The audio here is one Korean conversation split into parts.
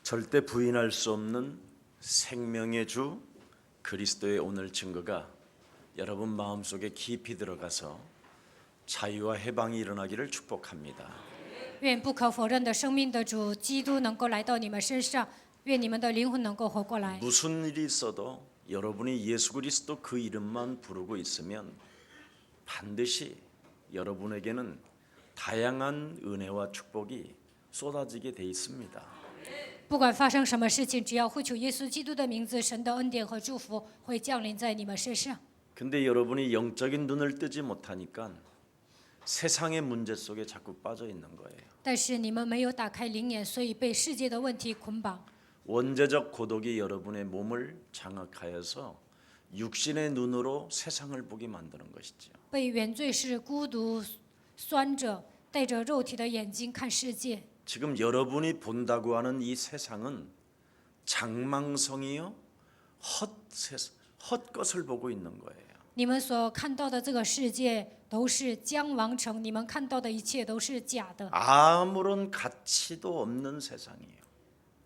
절대 부인할 수 없는 생명의 주 그리스도의 오늘 증거가 여러분 마음속에 깊이 들어가서 자유와 해방이 일어나기를 축복합니다. 愿不可否认的生命的主基督能够来到你们身上，愿你们的灵魂能够活过来。 무슨 일이 있어도 여러분이 예수 그리스도 그 이름만 부르고 있으면 반드시 여러분에게는 다양한 은혜와 축복이 쏟아지게 돼 있습니다. 不管发生什么事情，只要呼求耶稣基督的名字，神的恩典和祝福会降临在你们身上。 근데 여러분이 영적인 눈을 뜨지 못하니까 세상의 문제 속에 자꾸 빠져 있는 거예요. 但是你们没有打开灵眼，所以被世界的问题捆绑。 원죄적 고독이 여러분의 몸을 장악하여서 육신의 눈으로 세상을 보게 만드는 것이죠. 被原罪是孤独、酸着，带着肉体的眼睛看世界。 지금 여러분이 본다고 하는 이 세상은 장망성이요 헛것을 보고 있는 거예요. 你们所看到的这个世界都是将王城，你们看到的一切都是假的。 아무런 가치도 없는 세상이에요.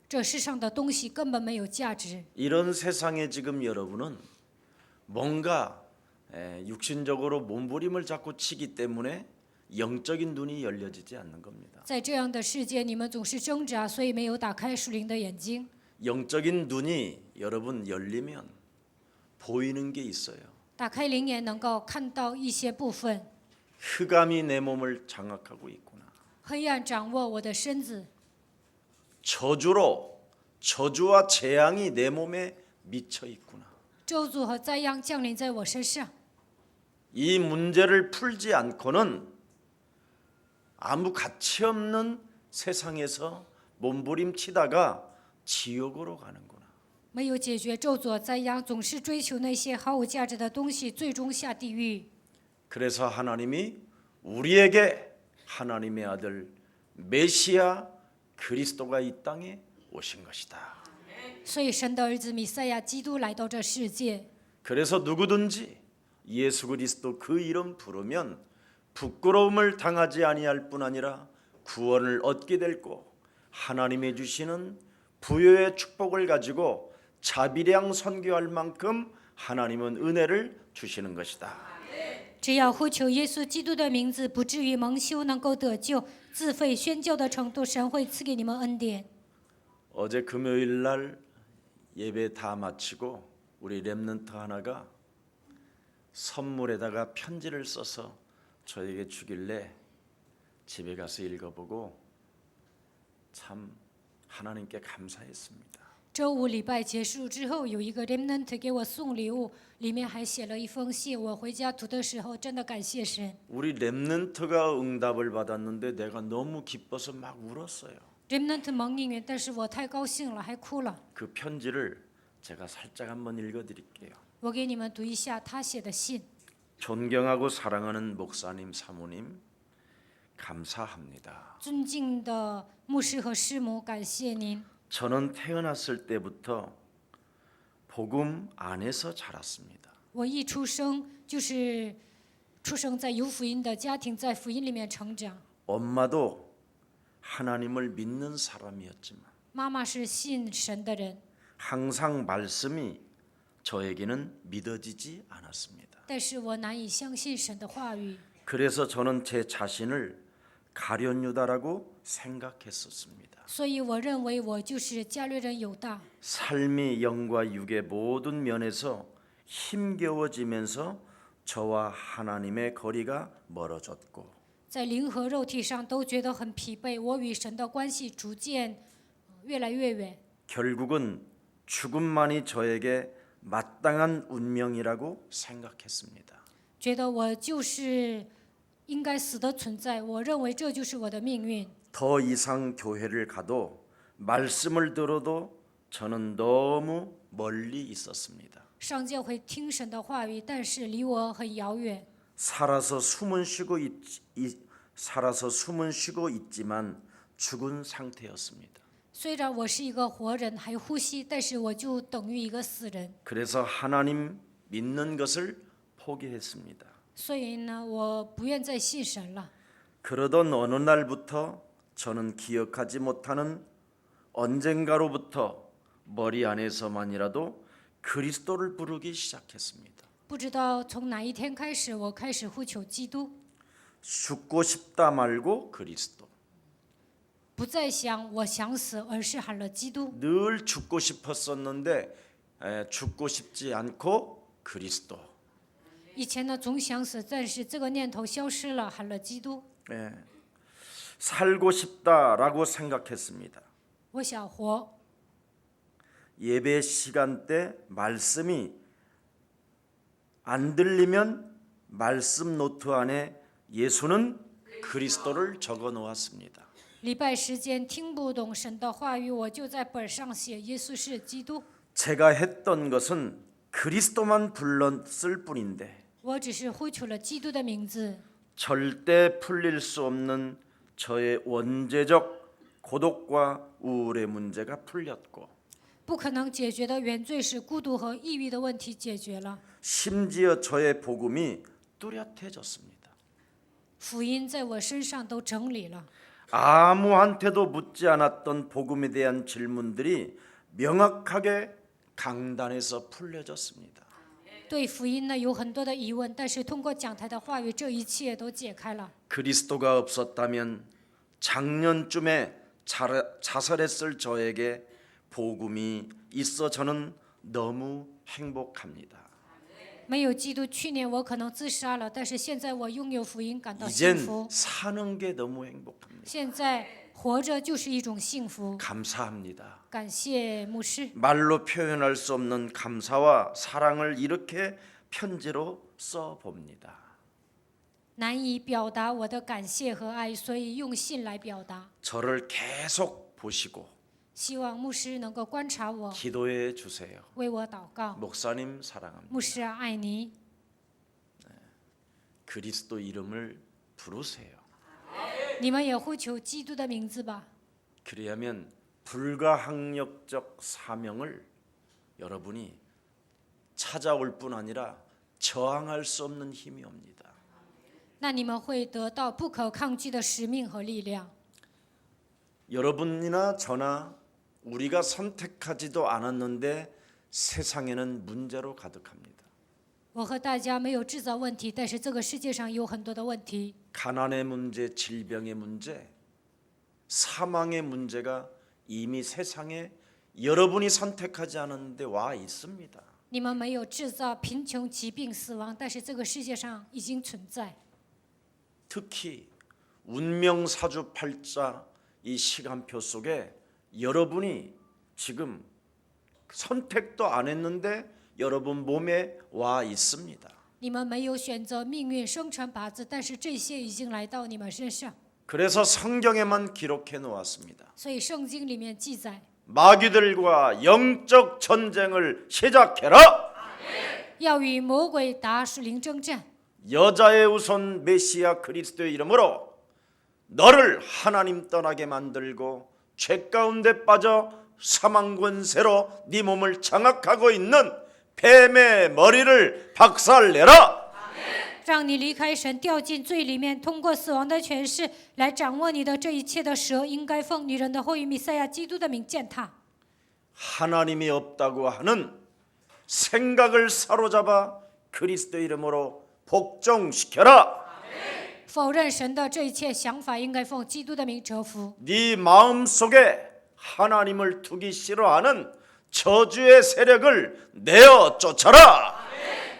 这世上的东西根本没有价值。 이런 세상에 지금 여러분은 뭔가 육신적으로 몸부림을 자꾸 치기 때문에 영적인 눈이 열려지지 않는 겁니다. 在这样的世界，你们总是挣扎，所以没有打开属灵的眼睛。 영적인 눈이 여러분 열리면 보이는 게 있어요. 打开灵眼，能够看到一些部分。 흑암이 내 몸을 장악하고 있구나. 黑暗掌握我的身子， 저주와 재앙이 내 몸에 미쳐 있구나. 咒诅和灾殃降临在我身上。 이 문제를 풀지 않고는 아무 가치 없는 세상에서 몸부림치다가 지옥으로 가는구나. 没有解决咒诅和灾殃，总是追求那些毫无价值的东西，最终下地狱。 그래서 하나님이 우리에게 하나님의 아들 메시아 그리스도가 이 땅에 오신 것이다. 所以，神的儿子弥赛亚基督来到这世界。 그래서 누구든지 예수 그리스도 그 이름 부르면 부끄러움을 당하지 아니할 뿐 아니라 구원을 얻게 될 거, 하나님의 주시는 부요의 축복을 가지고 자비량 선교할 만큼 하나님은 은혜를 주시는 것이다. 只要呼求耶稣基督的名字，不至于蒙羞，能够得救，自费宣教的程度，神会赐给你们恩典。 어제 금요일 날 예배 다 마치고 우리 렘넌트 하나가 선물에다가 편지를 써서 저에게 주길래 집에 가서 읽어보고 참 하나님께 감사했습니다. 周五礼拜结束之后，有一个 remnant 给我送礼物，里面还写了一封信。我回家读的时候，真的感谢神。 우리 렘넌트가 응답을 받았는데 내가 너무 기뻐서 막 울었어요. remnant 蒙应允，但是我太高兴了，还哭了。 그 편지를 제가 살짝 한번 읽어드릴게요. 我给你们读一下他写的信。 존경하고 사랑하는 목사님, 사모님, 감사합니다. 尊敬的牧师和师母，感谢您。 저는 태어났을 때부터 복음 안에서 자랐습니다. 我一出生就是出生在有福音的家庭，在福音里面成长。 엄마도 하나님을 믿는 사람이었지만 妈妈是信神的人， 항상 말씀이 저에게는 믿어지지 않았습니다. 但是我难以相信神的话语。 그래서 저는 제 자신을 가룟유다라고 생각했었습니다. 所以我认为我就是加略人犹大。 삶이 영과 육의 모든 면에서 힘겨워지면서 저와 하나님의 거리가 멀어졌고 在灵和肉体上都觉得很疲惫，我与神的关系逐渐越来越远。 결국은 죽음만이 저에게 마땅한 운명이라고 생각했습니다. 觉得我就是应该死的存在，我认为这就是我的命运。 더 이상 교회를 가도 말씀을 들어도 저는 너무 멀리 있었습니다. 上教会听神的话语，但是离我很遥远。 살아서 숨은 쉬고 있지만 죽은 상태였습니다. 虽然我是一个活人，还呼吸，但是我就等于一个死人。 그래서 하나님 믿는 것을 포기했습니다. 所以呢，我不愿再信神了。 그러던 어느 날부터 저는 기억하지 못하는 언젠가로부터 머리 안에서만이라도 그리스도를 부르기 시작했습니다. 不知道从哪一天开始，我开始呼求基督， 죽고 싶다 말고 그리스도. 不再想我想死，而是喊了基督。 늘 죽고 싶었었는데 죽고 싶지 않고 그리스도. 以前呢总想死，但是这个念头消失了，喊了基督。 예, 살고 싶다라고 생각했습니다. 我想活， 예배 시간 때 말씀이 안 들리면 말씀 노트 안에 예수는 그리스도를 적어 놓았습니다. 礼拜时间听不懂神的话语，我就在本上写耶稣是基督。 제가 했던 것은 그리스도만 불렀을 뿐인데 我只是呼求了基督的名字， 절대 풀릴 수 없는 저의 원죄적 고독과 우울의 문제가 풀렸고 不可能解决的原罪是孤独和抑郁的问题解决了， 심지어 저의 복음이 뚜렷해졌습니다. 福音在我身上都整理了。 아무한테도 묻지 않았던 복음에 대한 질문들이 명확하게 강단에서 풀려졌습니다. 对福音呢有很多的疑问，但是通过讲台的话语，这一切都解开了。 그리스도가 없었다면 작년쯤에 자살했을 저에게 복음이 있어 저는 너무 행복합니다. 没有基督，去年我可能自杀了，但是现在我拥有福音，感到幸 이젠 福。 사는 게 너무 행복합니다. 现在活着就是一种幸福。 감사합니다. 感谢牧师， 말로 표현할 수 없는 감사와 사랑을 이렇게 편지로 써 봅니다. 难以表达我的感谢和爱，所以用信来表达。 저를 계속 보시고 希望牧师能够观察我， 기도해 주세요. 为我祷告。 목사님 사랑합니다. 牧师啊，爱你， 그리스도 이름을 부르세요. 你们也呼求基督的名字吧。 그리하면 불가항력적 사명을 여러분이 찾아올 뿐 아니라 저항할 수 없는 힘이 옵니다. 那你们会得到不可抗拒的使命和力量。 여러분이나 저나 우리가 선택하지도 않았는데 세상에는 문제로 가득합니다. 我和大家没有制造问题，但是这个世界上有很多的问题， 가난의 문제, 질병의 문제, 사망의 문제가 이미 세상에 여러분이 선택하지 않았는데 와 있습니다. 你们没有制造贫穷、疾病、死亡，但是这个世界上已经存在。 특히 운명사주팔자 이 시간표 속에 여러분이 지금 선택도 안 했는데 여러분 몸에 와 있습니다. 你们没有选择命运生辰八字，但是这些已经来到你们身上。 그래서 성경에만 기록해 놓았습니다. 所以圣经里面记载， 마귀들과 영적 전쟁을 시작해라. 要与魔鬼打属灵征战。 여자의 우선 메시아 그리스도의 이름으로 너를 하나님 떠나게 만들고 죄 가운데 빠져 사망 권세로 네 몸을 장악하고 있는 뱀의 머리를 박살내라. 让你离开神，掉进罪里面，通过死亡的权势来掌握你的这一切的蛇，应该奉女人的后裔弥赛亚基督的名践踏。 하나님이 없다고 하는 생각을 사로잡아 그리스도 이름으로 복종시켜라. 否认神的这一切想法，应该奉基督的名折服。 네 마음속에 하나님을 두기 싫어하는 저주의 세력을 내어 쫓아라.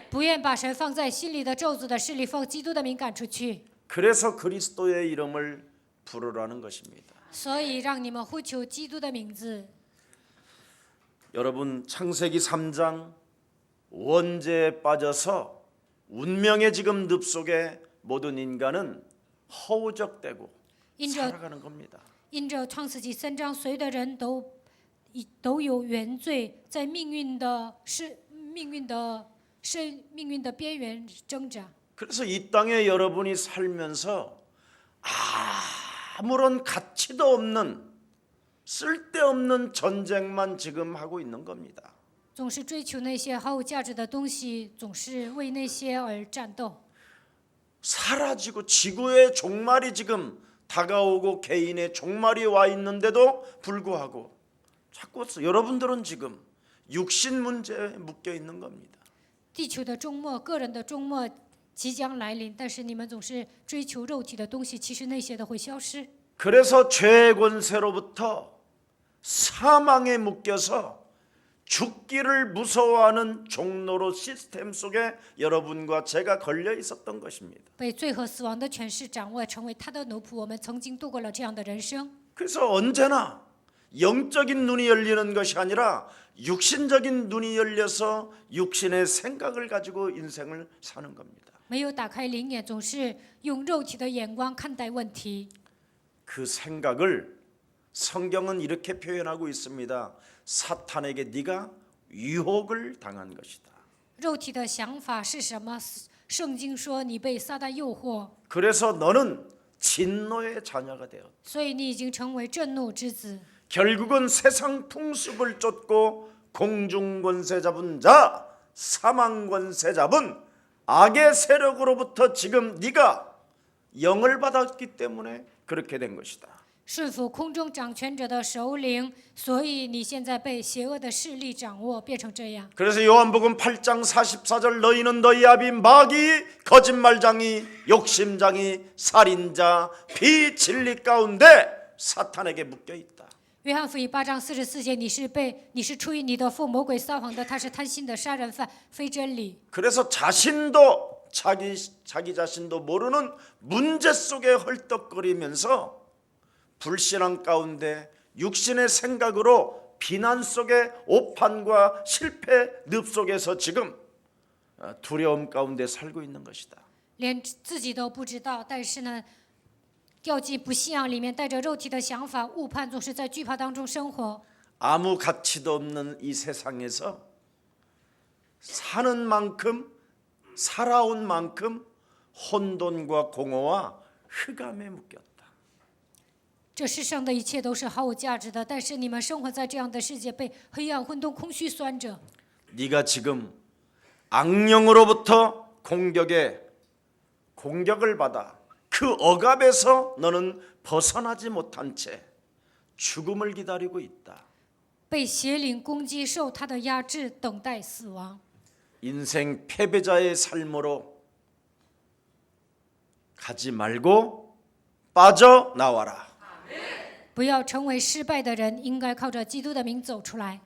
不愿把神放在心里的咒诅的势力，奉基督的名赶出去。 그래서 그리스도의 이름을 부르라는 것입니다. 所以让你们呼求基督的名字。 여러분 창세기 3장 원죄에 빠져서 운명의 지금 늪속에 모든 인간은 허우적대고 살아가는 겁니다. 因着创世纪3章，所有的人都有原罪，在命运的边缘挣扎。 그래서 이 땅에 여러분이 살면서 아무런 가치도 없는 쓸데없는 전쟁만 지금 하고 있는 겁니다. 总是追求那些毫无价值的东西，总是为那些而战斗。 사라지고 지구의 종말이 지금 다가오고 개인의 종말이 와 있는데도 불구하고 자꾸 여러분들은 지금 육신 문제에 묶여 있는 겁니다. 地球的终末，个人的终末即将来临，但是你们总是追求肉体的东西，其实那些都会消失。 그래서 죄의 권세로부터 사망에 묶여서 죽기를 무서워하는 종로로 시스템 속에 여러분과 제가 걸려 있었던 것입니다. 被罪和死亡的权势掌握，成为他的奴仆。我们曾经度过了这样的人生。 그래서 언제나 영적인 눈이 열리는 것이 아니라 육신적인 눈이 열려서 육신의 생각을 가지고 인생을 사는 겁니다. 没有打开灵眼，总是用肉体的眼光看待问题。 그 생각을 성경은 이렇게 표현하고 있습니다. 사탄에게 네가 유혹을 당한 것이다. 肉体的想法是什么？圣经说你被撒旦诱惑， 그래서 너는 진노의 자녀가 되었다. 所以你已经成为震怒之子。 결국은 세상 풍습을 쫓고 공중 권세 잡은 자, 사망 권세 잡은 악의 세력으로부터 지금 네가 영을 받았기 때문에 그렇게 된 것이다. 顺服空中掌权者的首领，所以你现在被邪恶的势力掌握，变成这样。 그래서 요한복음 8장 44절 너희는 너희 아비 마귀 거짓말장이 욕심장이 살인자 비진리 가운데 사탄에게 묶여 있다. 约翰福音8章44节，你是出于你的父魔鬼撒谎的，他是贪心的杀人犯，非真理。 그래서 자신도 자기 자신도 모르는 문제 속에 헐떡거리면서 불신앙 가운데 육신의 생각으로 비난 속에 오판과 실패 늪 속에서 지금 두려움 가운데 살고 있는 것이다. 连自己都不知道，但是呢，掉进不信仰里面，带着肉体的想法、误判，总是在惧怕当中生活。 아무 가치도 없는 이 세상에서 사는 만큼 살아온 만큼 혼돈과 공허와 흑암에 묶였다. 这世上的一切都是毫无价值的，但是你们生活在这样的世界，被黑暗、混沌、空虚拴着。 네가 지금 악령으로부터 공격을 받아 그 억압에서 너는 벗어나지 못한 채 죽음을 기다리고 있다. 被邪灵攻击，受他的压制，等待死亡。 인생 패배자의 삶으로 가지 말고 빠져나와라. 不要成为失败的人，应该靠着基督的名走出来。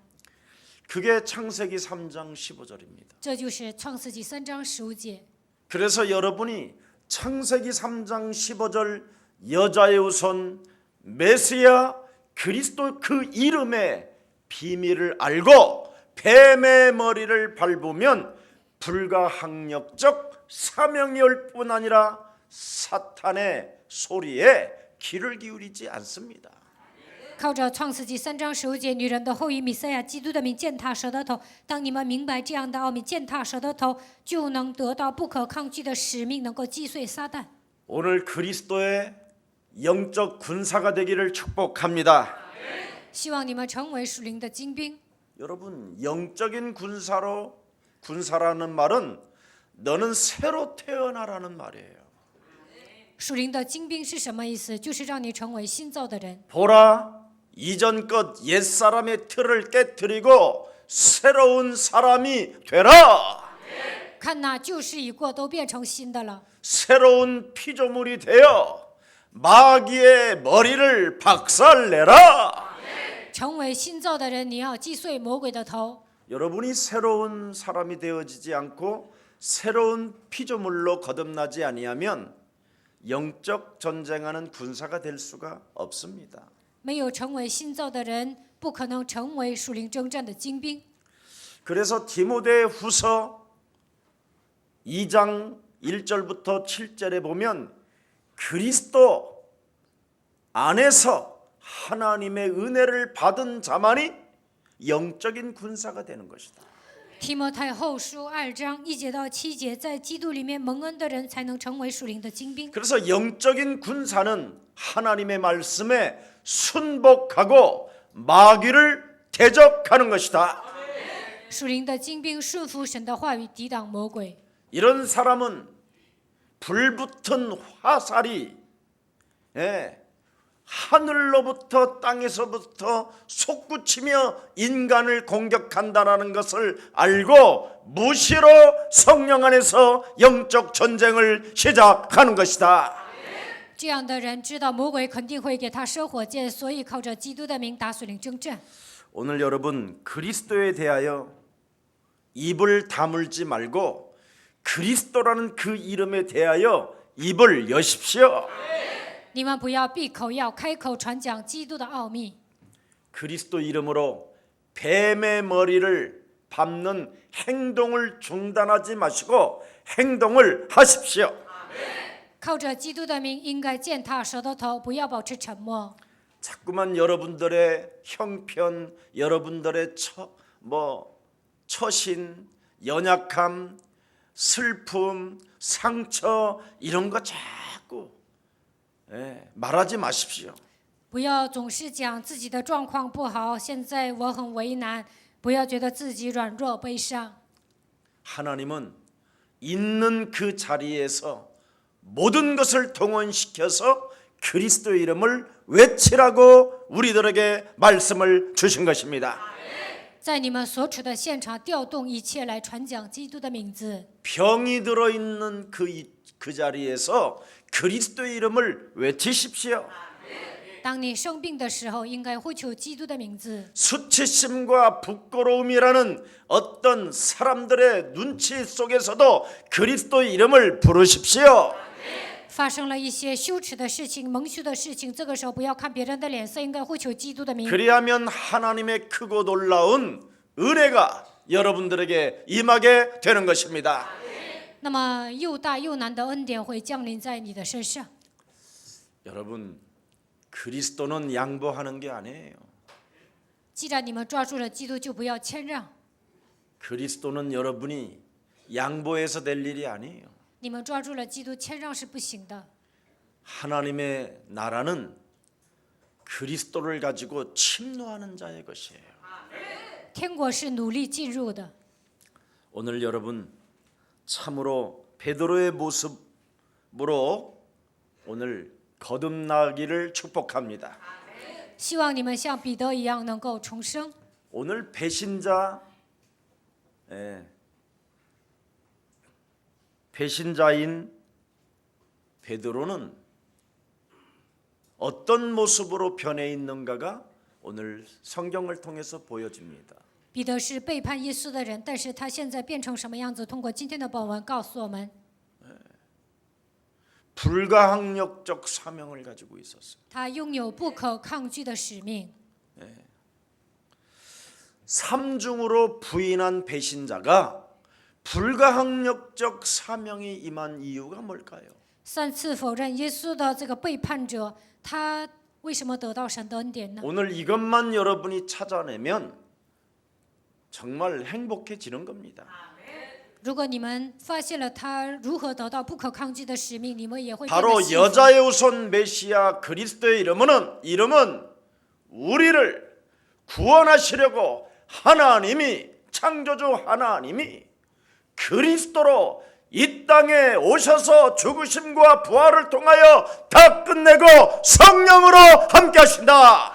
그게 창세기 3장 15절입니다. 这就是创世纪3章15节。 그래서 여러분이 창세기 3장 15절 여자의 후손 메시아 그리스도 그 이름의 비밀을 알고 뱀의 머리를 밟으면 불가항력적 사명이 올 뿐 아니라 사탄의 소리에 귀를 기울이지 않습니다. 靠着创世纪3章15节，女人的后裔弥赛亚基督的名践踏蛇的头。当你们明白这样的奥秘，践踏蛇的头，就能得到不可抗拒的使命，能够击碎撒旦。 오늘 그리스도의 영적 군사가 되기를 축복합니다. 希望你们成为属灵的精兵。 여러분 영적인 군사라는 말은 너는 새로 태어나라는 말이에요. 属灵的精兵是什么意思？就是让你成为新造的人。 보라 이전 것 옛사람의 틀을 깨뜨리고 새로운 사람이 되라. 看哪，旧事已过，都变成新的了。 새로운 피조물이 되어 마귀의 머리를 박살내라. 成为新造的人，你要击碎魔鬼的头。 여러분이 새로운 사람이 되어지지 않고 새로운 피조물로 거듭나지 아니하면 영적 전쟁하는 군사가 될 수가 없습니다. 没有成为新造的人，不可能成为属灵征战的精兵。 그래서 디모데후서 2장 1절부터 7절에 보면 그리스도 안에서 하나님의 은혜를 받은 자만이 영적인 군사가 되는 것이다. 提摩太后书2章1节到7节，在基督里面蒙恩的人才能成为属灵的精兵。 그래서 영적인 군사는 하나님의 말씀에 순복하고 마귀를 대적하는 것이다. 属灵的精兵顺服神的话语，抵挡魔鬼。 이런 사람은 불붙은 화살이 하늘로부터 땅에서부터 솟구치며 인간을 공격한다는 것을 알고 무시로 성령 안에서 영적 전쟁을 시작하는 것이다. 这样的人知道魔鬼肯定会给他射火箭，所以靠着基督的名打属灵征战。 오늘 여러분 그리스도에 대하여 입을 다물지 말고 그리스도라는 그 이름에 대하여 입을 여십시오. 你们不要闭口，要开口传讲基督的奥秘。 그리스도 이름으로 뱀의 머리를 밟는 행동을 중단하지 마시고 행동을 하십시오. 靠着基督的名，应该践踏舌头头，不要保持沉默。 자꾸만 여러분들의 형편, 여러분들의 처신, 연약함, 슬픔, 상처 이런 거 자꾸 말하지 마십시오. 不要总是讲自己的状况不好，现在我很为难，不要觉得自己软弱悲伤。 하나님은 있는 그 자리에서 모든 것을 동원시켜서 그리스도의 이름을 외치라고 우리들에게 말씀을 주신 것입니다. 在你们所处的现场，调动一切来传讲基督的名字。 병이 들어있는 그 자리에서 그리스도의 이름을 외치십시오. 当你生病的时候，应该呼求基督的名字。 수치심과 부끄러움이라는 어떤 사람들의 눈치 속에서도 그리스도의 이름을 부르십시오. 发生了一些羞耻的事情、蒙羞的事情，这个时候不要看别人的脸色，应该呼求基督的名。 그리하면 하나님의 크고 놀라운 은혜가 여러분들에게 임하게 되는 것입니다. 那么又大又难的恩典会降临在你的身上。 여러분 그리스도는 양보하는 게 아니에요. 既然你们抓住了基督，就不要谦让。 그리스도는 여러분이 양보해서 될 일이 아니에요. 你们抓住了基督，谦让是不行的。 하나님의 나라는 그리스도를 가지고 침노하는 자의 것이에요. 天国是努力进入的。 오늘 여러분 참으로 베드로의 모습으로 오늘 거듭나기를 축복합니다. 希望你们像彼得一样能够重生。 오늘 배신자인 베드로는 어떤 모습으로 변해 있는가가 오늘 성경을 통해서 보여집니다. 彼得是背叛耶稣的人，但是他现在变成什么样子？通过今天的本文告诉我们， 불가항력적 사명을 가지고 있었어요. 他拥有不可抗拒的使命。 삼중으로 부인한 배신자가 불가항력적 사명이 임한 이유가 뭘까요? 三次否认耶稣的这个背叛者，他为什么得到神的恩典呢？ 오늘 이것만 여러분이 찾아내면 정말 행복해지는 겁니다. 如果你们发现了他如何得到不可抗拒的使命，你们也会变 바로 得幸福。 여자의 우선 메시아 그리스도의 이름은 우리를 구원하시려고 하나님이 창조주 하나님이 그리스도로 이 땅에 오셔서 죽으심과 부활을 통하여 다 끝내고 성령으로 함께 하신다.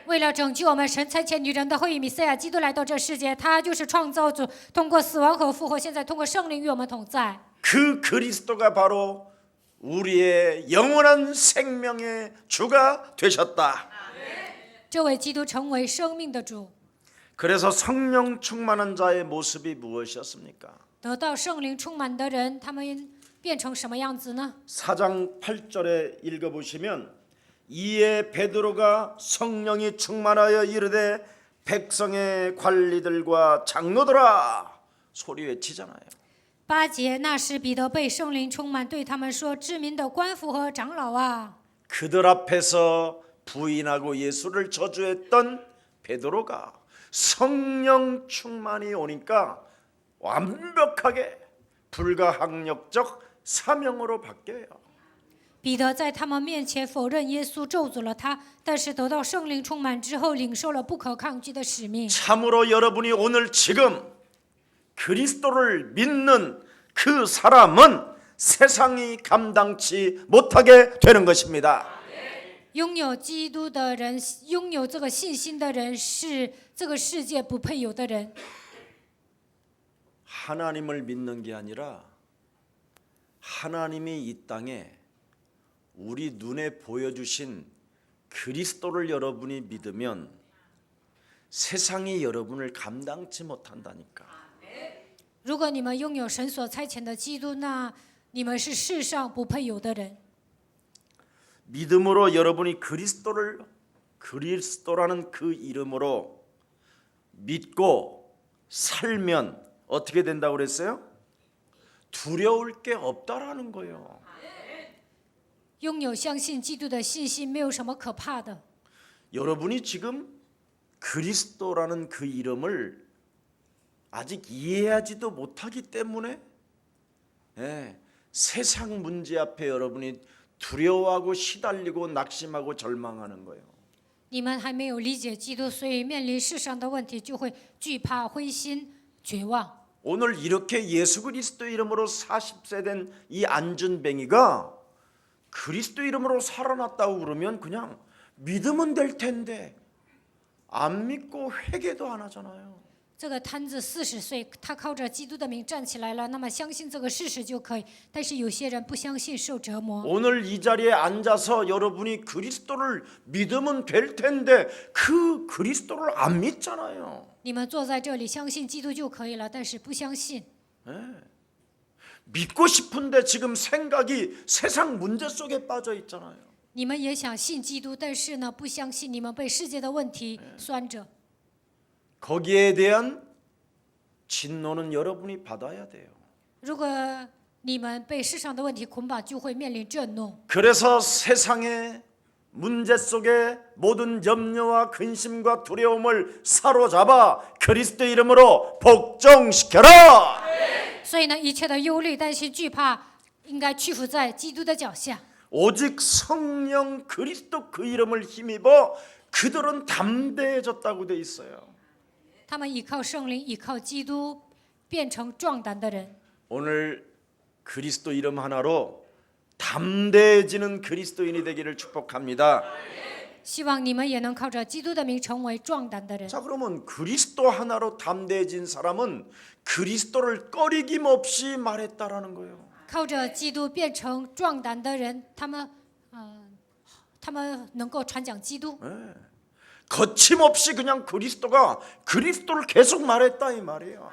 为了拯救我们，神差遣女人的后裔弥赛亚基督来到这世界，他就是创造主，通过死亡和复活，现在通过圣灵与我们同在。 그 그리스도가 바로 우리의 영원한 생명의 주가 되셨다. 这位基督成为生命的主。 그래서 성령 충만한 자의 모습이 무엇이었습니까? 得到圣灵充满的人，他们变成什么样子呢？ 4장 8절에 읽어보시면 이에 베드로가 성령이 충만하여 이르되 백성의 관리들과 장로들아 소리 외치잖아요. 8节，那时彼得被圣灵充满，对他们说：“知民的官府和长老啊， 그들 앞에서 부인하고 예수를 저주했던 베드로가 성령 충만이 오니까 완벽하게 불가항력적 사명으로 바뀌어요. 彼得在他们面前否认耶稣，咒诅了他，但是得到圣灵充满之后，领受了不可抗拒的使命。 참으로 여러분이 오늘 지금 그리스도를 믿는 그 사람은 세상이 감당치 못하게 되는 것입니다. 拥有基督的人，拥有这个信心的人，是这个世界不配有的人。 하나님을 믿는 게 아니라 하나님이 이 땅에 우리 눈에 보여주신 그리스도를 여러분이 믿으면 세상이 여러분을 감당치 못한다니까. 如果你们拥有神所差遣的基督，那你们是世上不配有的人。 믿음으로 여러분이 그리스도라는 그 이름으로 믿고 살면 어떻게 된다고 그랬어요? 두려울 게 없다라는 거예요. 拥有相信基督的信心，没有什么可怕的。 여러분이 지금 그리스도라는 그 이름을 아직 이해하지도 못하기 때문에 세상 문제 앞에 여러분이 두려워하고 시달리고 낙심하고 절망하는 거예요. 你们还没有理解基督，所以面临世上的问题就会惧怕、灰心、绝望。 오늘 이렇게 예수 그리스도 이름으로 40세 된 이 안준뱅이가 그리스도 이름으로 살아났다고 그러면 그냥 믿으면 될 텐데 안 믿고 회개도 안 하잖아요. 这个摊子40岁，他靠着基督的名站起来了，那么相信这个事实就可以。但是有些人不相信，受折磨。 오늘 이 자리에 앉아서 여러분이 그리스도를 믿으면 될 텐데 그 그리스도를 안 믿잖아요. 你们坐在这里，相信基督就可以了，但是不相信。 믿고 싶은데 지금 생각이 세상 문제 속에 빠져 있잖아요. 你们也想信基督，但是呢，不相信，你们被世界的问题拴着。 거기에 대한 진노는 여러분이 받아야 돼요. 如果你们被世上的问题捆绑，就会面临震怒。 그래서 세상의 문제 속에 모든 염려와 근심과 두려움을 사로잡아 그리스도 이름으로 복종시켜라. 所以呢，一切的忧虑、担心、惧怕，应该屈服在基督的脚下。 오직 성령 그리스도 그 이름을 힘입어 그들은 담대해졌다고 돼 있어요. 他们依靠圣灵，依靠基督，变成壮胆的人。 오늘 그리스도 이름 하나로 담대해지는 그리스도인이 되기를 축복합니다. 希望你们也能靠着基督的名成为壮胆的人。 자, 그러면 그리스도 하나로 담대해진 사람은 그리스도를 꺼리김 없이 말했다라는 거예요. 靠着基督变成壮胆的人，他们能够传讲基督， 거침없이 그냥 그리스도를 계속 말했다 이 말이에요.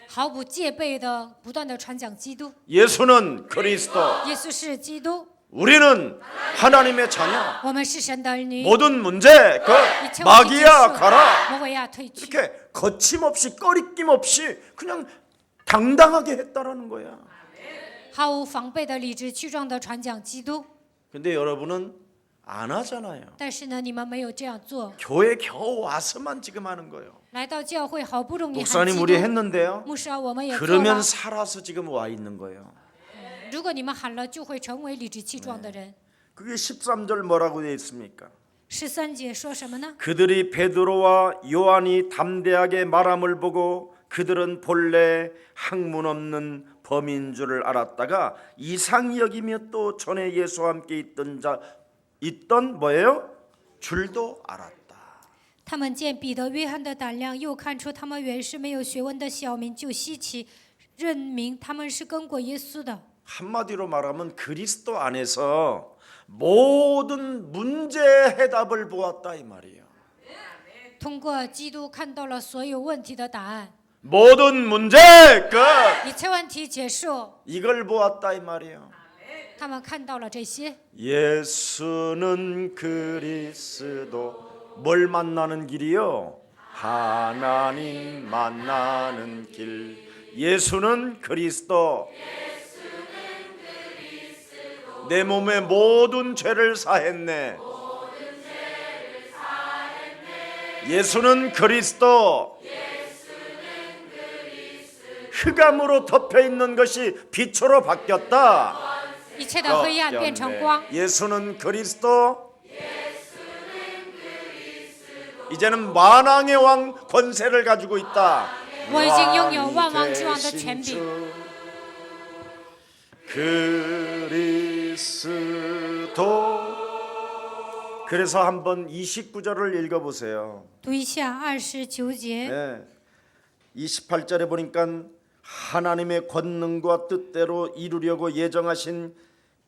毫不戒备的不断的传讲基督。 예수는 그리스도, 耶稣是基督， 우리는 하나님의 자녀. 我们是神的儿女。 모든 문제 그 一切问题结束 마귀야 가라. 魔鬼呀退去。 이렇게 거침없이 꺼리낌 없이 그냥 당당하게 했다라는 거야. 毫无防备的理直气壮的传讲基督。 근데 여러분은 안 하잖아요. 但是呢，你们没有这样做。 교회 겨우 와서만 지금 하는 거예요. 来到教会好不容易喊 목사님 基 우리 督， 했는데요. 牧师啊，我们也做 그러면 了。 살아서 지금 와 있는 거예요. 如果你们喊了，就会成为理直气壮的人。 그게 13절 뭐라고 되어 있습니까? 13节说什么呢？ 그들이 베드로와 요한이 담대하게 말함을 보고 그들은 본래 학문 없는 범인 줄을 알았다가 이상히 여기며 또 전에 예수와 함께 있던 뭐예요? 줄도 알았다. 他们见彼得、约翰的胆量，又看出他们原是没有学问的小民，就稀奇，认明他们是跟过耶稣的。 한마디로 말하면 그리스도 안에서 모든 문제의 해답을 보았다 이 말이에요. 通过基督看到了所有问题的答案， 모든 문제 끝. 一切问题结束。 이걸 보았다 이 말이에요. 他们看到了这些。 예수는 그리스도 뭘 만나는 길이요? 하나님 만나는 길. 예수는 그리스도. 내 몸의 모든 죄를 사했네. 예수는 그리스도. 흑암으로 덮여 있는 것이 빛으로 바뀌었다. 一切的黑暗变成光。 예수는 그리스도. 이제는 만왕의 왕 권세를 가지고 있다. 我已经拥有万王之王的权柄。 그리스도 그래서 한번 29절을 읽어보세요. 读一下29节。 네. 28절에 보니까 하나님의 권능과 뜻대로 이루려고 예정하신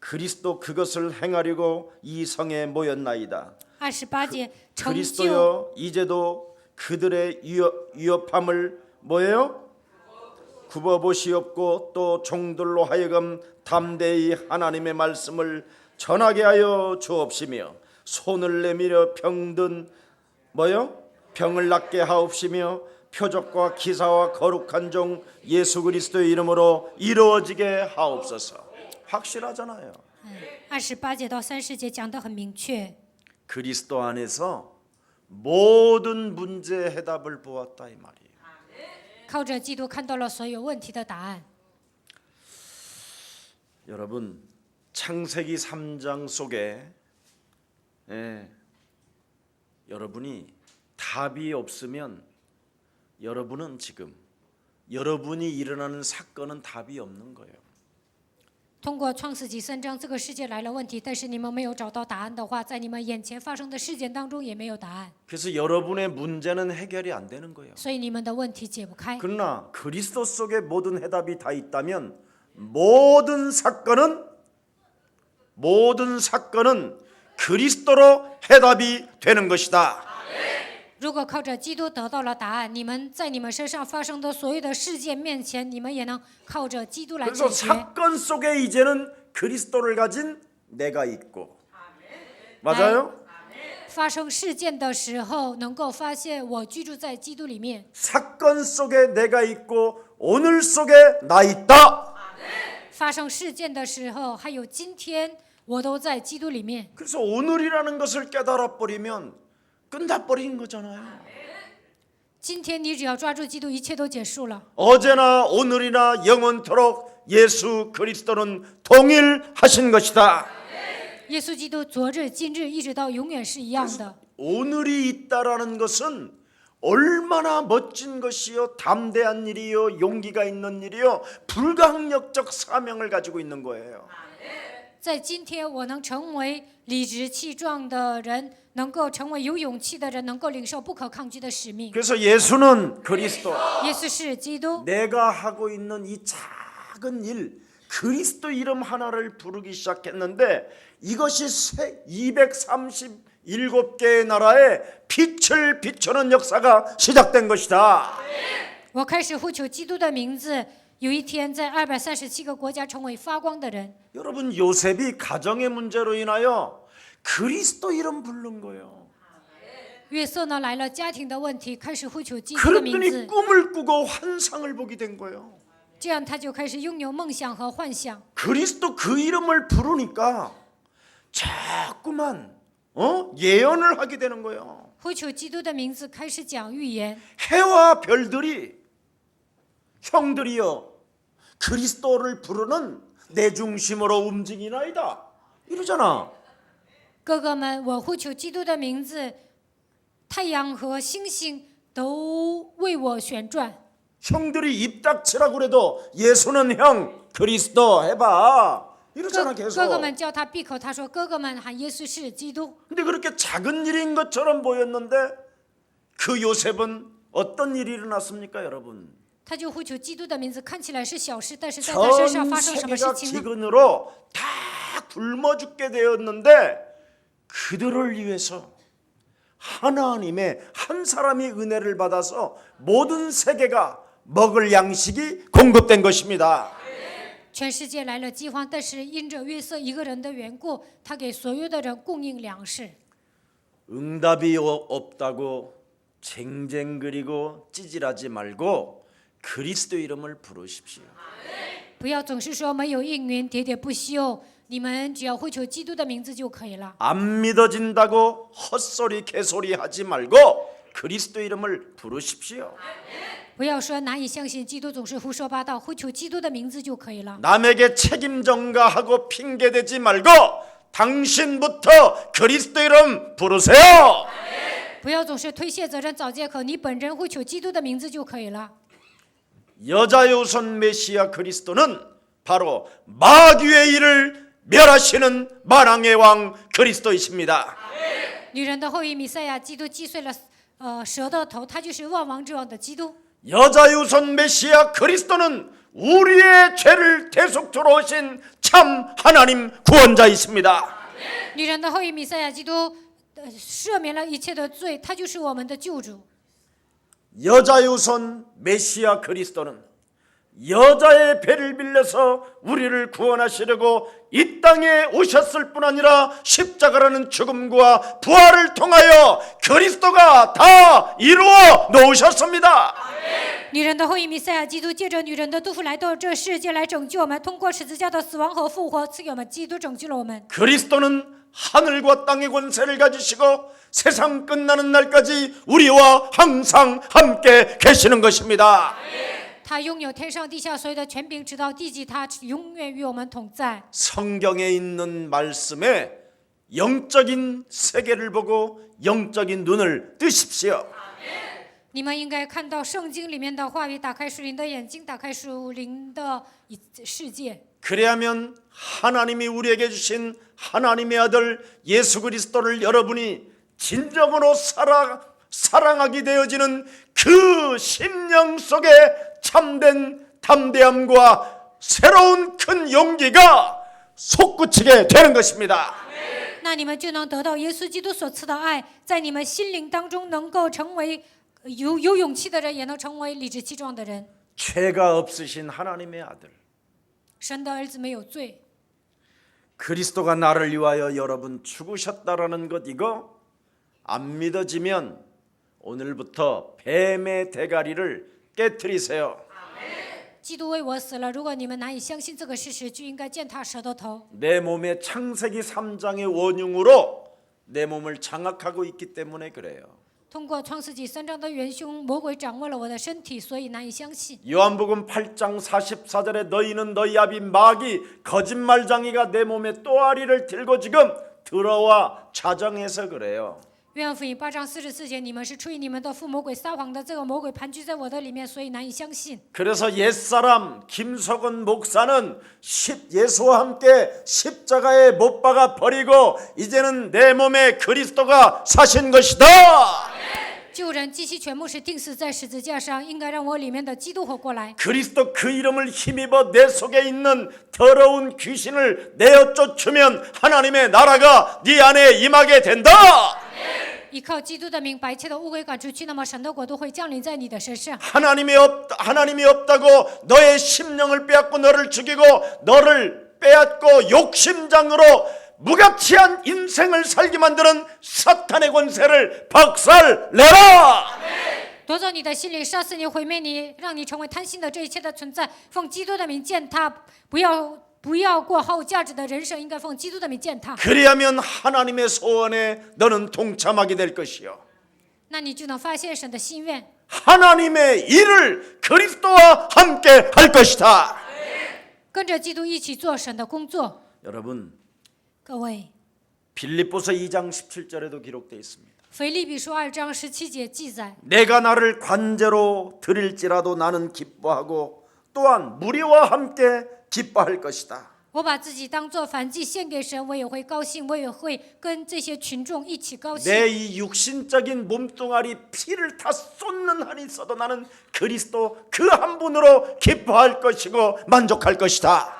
그리스도 그것을 행하려고 이 성에 모였나이다. 28节，成就 그리스도여 이제도 그들의 위협함을 뭐예요? 굽어보시옵고 또 종들로 하여금 담대히 하나님의 말씀을 전하게 하여 주옵시며 손을 내밀어 병든 뭐요? 병을 낫게 하옵시며 표적과 기사와 거룩한 종 예수 그리스도의 이름으로 이루어지게 하옵소서. 확실하잖아요. 28节到30节讲得很明确。 그리스도 안에서 모든 문제의 해답을 보았다 이 말이에요. 靠着基督看到了所有问题的答案。 여러분 창세기 3장 속에 여러분이 답이 없으면 여러분은 지금 여러분이 일어나는 사건은 답이 없는 거예요. 通过创世纪3章，这个世界来了问题，但是你们没有找到答案的话，在你们眼前发生的事件当中也没有答案， 그래서 여러분의 문제는 해결이 안 되는 거예요. 所以你们的问题解不开。 그러나 그리스도 속에 모든 해답이 다 있다면 모든 사건은 그리스도로 해답이 되는 것이다. 如果靠着基督得到了答案，你们在你们身上发生的所有的事件面前，你们也能靠着基督来 그래서 解决。 사건 속에 이제는 그리스도를 가진 내가 있고 맞아요? 发生事件的时候，能够发现我居住在基督里面。 사건 속에 내가 있고 오늘 속에 나 있다. 发生事件的时候，还有今天，我都在基督里面。 그래서 오늘이라는 것을 깨달아 버리면 끝나버린 거잖아요. 今天你只要抓住基督，一切都结束了。 어제나 오늘이나 영원토록 예수 그리스도는 동일하신 것이다. 耶稣基督昨日、今日一直到永远是一样的。 오늘이 있다라는 것은 얼마나 멋진 것이요, 담대한 일이요, 용기가 있는 일이요, 불가항력적 사명을 가지고 있는 거예요. 在今天，我能成为理直气壮的人，能够成为有勇气的人，能够领受不可抗拒的使命。 그래서 예수는 그리스도. 耶稣是基督， 내가 하고 있는 이 작은 일, 그리스도 이름 하나를 부르기 시작했는데 이것이 237개의 나라에 빛을 비추는 역사가 시작된 것이다. 我开始呼求基督的名字。有一天，在237个国家成为发光的人。 여러분 요셉이 가정의 문제로 인하여 그리스도 이름 부른 거예요. 约瑟呢来了家庭的问题，开始呼求基督的名 그랬더니 字， 꿈을 꾸고 환상을 보게 된 거예요. 这样他就开始拥有梦想和幻想。 그리스도 그 이름을 부르니까 자꾸만 예언을 하게 되는 거예요. 呼求基督的名字，开始讲预言。 해와 별들이 형들이여 그리스도를 부르는 내 중심으로 움직이나이다 이러잖아. 哥哥们，我呼求基督的名字，太阳和星星都为我旋转。 형들이 입 닥치라고 그래도 예수는 형 그리스도 해봐 이러잖아 계속. 哥哥们叫他闭口，他说：“哥哥们喊耶稣是基督。 근데 그렇게 작은 일인 것처럼 보였는데 그 요셉은 어떤 일이 일어났습니까 여러분? ”他就呼求基督的名字，看起来是小事，但是在他身上 전 发生什么事 세계가 情呢？ 기근으로 다 굶어 죽게 되었는데 그들을 위해서 하나님의 한 사람이 은혜를 받아서 모든 세계가 먹을 양식이 공급된 것입니다. 全世界来了饥荒，但是因着约瑟一个人的缘故，他给所有的人供应粮食。 응답이 없다고 쟁쟁그리고 찌질하지 말고 그리스도 이름을 부르십시오. 不要总是说没有应允，喋喋不休。你们只要呼求基督的名字就可以了。 안 믿어진다고 헛소리 개소리 하지 말고 그리스도 이름을 부르십시오. 不要说难以相信，基督总是胡说八道，呼求基督的名字就可以了。 남에게 책임 전가하고 핑계대지 말고 당신부터 그리스도 이름 부르세요. 不要总是推卸责任、找借口，你本人呼求基督的名字就可以了。 여자요선 메시아 그리스도는 바로 마귀의 일을 멸하시는 만왕의 왕 그리스도이십니다. 女人的后裔弥赛亚基督击碎了蛇的头，他就是万王之王的基督。 여자 유선 메시아 그리스도는 우리의 죄를 대속주로 오신 참 하나님 구원자이십니다. 女人的后裔弥赛亚基督赦免了一切的罪，他就是我们的救主。 여자 유선 메시아 그리스도는 여자의 배를 빌려서 우리를 구원하시려고 이 땅에 오셨을 뿐 아니라 십자가라는 죽음과 부활을 통하여 그리스도가 다 이루어 놓으셨습니다. 女人的后裔弥赛亚基督借着女人的肚腹来到这世界来拯救我们，通过十字架的死亡和复活赐给我们基督拯救了我们。 그리스도는 하늘과 땅의 권세를 가지시고 세상 끝나는 날까지 우리와 항상 함께 계시는 것입니다. 他拥有天上地下所有的权柄，直到地极，他永远与我们同在。 성경에 있는 말씀에 영적인 세계를 보고 영적인 눈을 뜨십시오. 你们应该看到圣经里面的话语，打开属灵的眼睛，打开属灵的世界。 그래야면 하나님이 우리에게 주신 하나님의 아들 예수 그리스도를 여러분이 진정으로 사랑하게 되어지는 그 심령 속에 참된 담대함과 새로운 큰 용기가 솟구치게 되는 것입니다. 那你们就能得到耶稣基督所赐的爱，在你们心灵当中能够成为有勇气的人，也能成为理直气壮的人。 죄가 없으신 하나님의 아들 神的儿子没有罪， 그리스도가 나를 위하여 여러분 죽으셨다라는 것 이거 안 믿어지면 오늘부터 뱀의 대가리를 깨트리세요. 基督为我死了。如果你们难以相信这个事实，就应该践踏蛇的头。 내 몸에 창세기 3장의 원흉으로 내 몸을 장악하고 있기 때문에 그래요. 通过创世纪3章的元凶魔鬼掌握了我的身体，所以难以相信。 요한복음 8장 44절에 너희는 너희 아비 마귀 거짓말장이가 내 몸에 또아리를 들고 지금 들어와 자정해서 그래요. 约翰福音8章44节，你们是出于你们的父魔鬼撒谎的，这个魔鬼盘踞在我的里面，所以难以相信。 그래서 옛사람 김석은 목사는 예수와 함께 십자가에 못 박아 버리고 이제는 내 몸에 그리스도가 사신 것이다. 旧人基西全牧师钉死在十字架上，应该让我里面的基督活过来。 그리스도 그 이름을 힘입어 내 속에 있는 더러운 귀신을 내어 쫓으면 하나님의 나라가 네 안에 임하게 된다. 依靠基督的名，把一切的污秽赶出去，那么神的国度会降临在你的身上。 하나님이 없다고 너의 심령을 빼앗고 너를 죽이고 너를 빼앗고 욕심장으로 무가치한 인생을 살게 만드는 사탄의 권세를 박살내라. 夺走你的心灵，杀死你，毁灭你，让你成为贪心的这一切的存在，奉基督的名践踏，不要过毫无价值的人生，应该奉基督的名践踏。 그리하면 하나님의 소원에 너는 동참하게 될 것이요. 那你就能发现神的心愿， 하나님의 일을 그리스도와 함께 할 것이다. 跟着基督一起做神的工作。 여러분 各位， 빌립보서 2장 17절에도 기록되어 있습니다. 腓立比书2章17节记载， 내가 나를 관제로 드릴지라도 나는 기뻐하고 또한 무리와 함께 기뻐할 것이다. 我把自己当作燔祭献给神，我也会高兴，我也会跟这些群众一起高兴。 내 이 육신적인 몸뚱아리 피를 다 쏟는 한이 있어도 나는 그리스도 그 한 분으로 기뻐할 것이고 만족할 것이다.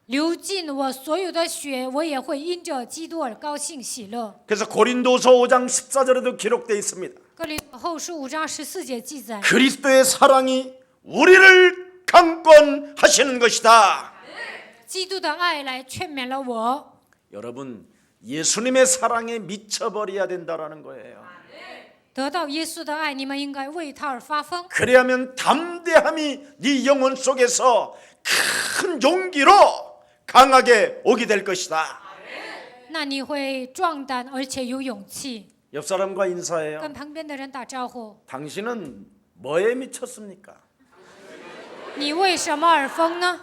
流尽我所有的血，我也会因着基督而高兴喜乐。 그래서 고린도서 5장 14절에도 기록되어 있습니다. 哥林多后书5章14节记载， 그리스도의 사랑이 우리를 강권하시는 것이다. 基督的爱来劝勉了我。 여러분 예수님의 사랑에 미쳐버려야 된다라는 거예요. 得到耶稣的爱，你们应该为他而发疯。 그래야면 담대함이 네 영혼 속에서 큰 용기로 강하게 오게 될 것이다. 那你会壮胆，而且有勇气， 옆 사람과 인사해요. 跟旁边的人打招呼。 당신은 뭐에 미쳤습니까? 你为什么而疯呢？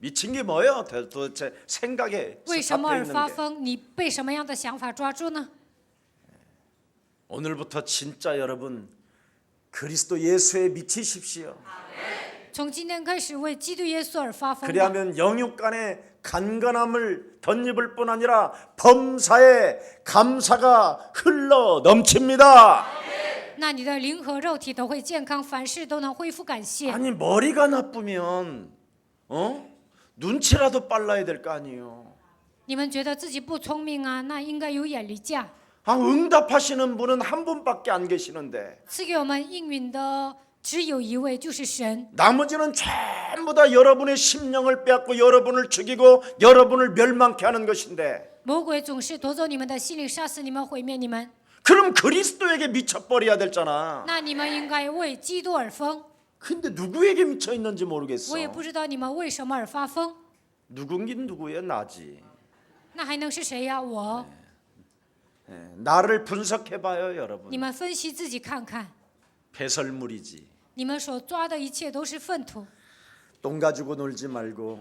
미친 게 뭐예요? 도대체 생각에 为什么 잡혀 而 있는 发 게. 疯？你被什么样的想法抓住呢？ 오늘부터 진짜 여러분 그리스도 예수에 미치십시오. 从今天开始为基督耶稣而发疯吧。 그리하면 영육 간의 간간함을 덧입을 뿐 아니라 범사에 감사가 흘러 넘칩니다. 那你的灵和肉体都会健康，凡事都能恢复感谢。 아니 머리가 나쁘면 눈치라도 빨라야 될 거 아니에요. 你们觉得自己不聪明啊，那应该有眼力价。 응답하시는 분은 한 분밖에 안 계시는데 赐给我们应允的只有一位，就是神。 나머지는 전부 다 여러분의 심령을 빼앗고 여러분을 죽이고 여러분을 멸망케 하는 것인데 魔鬼总是夺走你们的心灵，杀死你们，毁灭你们。 그럼 그리스도에게 미쳐버려야 되잖아. 那你们应该为基督而疯。 근데 누구에게 미쳐 있는지 모르겠어. 我也不知道你们为什么而发疯。 누군긴 누구야? 나지. 那还能是谁呀？我。 나를 분석해봐요, 여러분. 你们分析自己看看， 배설물이지. 你们所抓的一切都是粪土。 똥 가지고 놀지 말고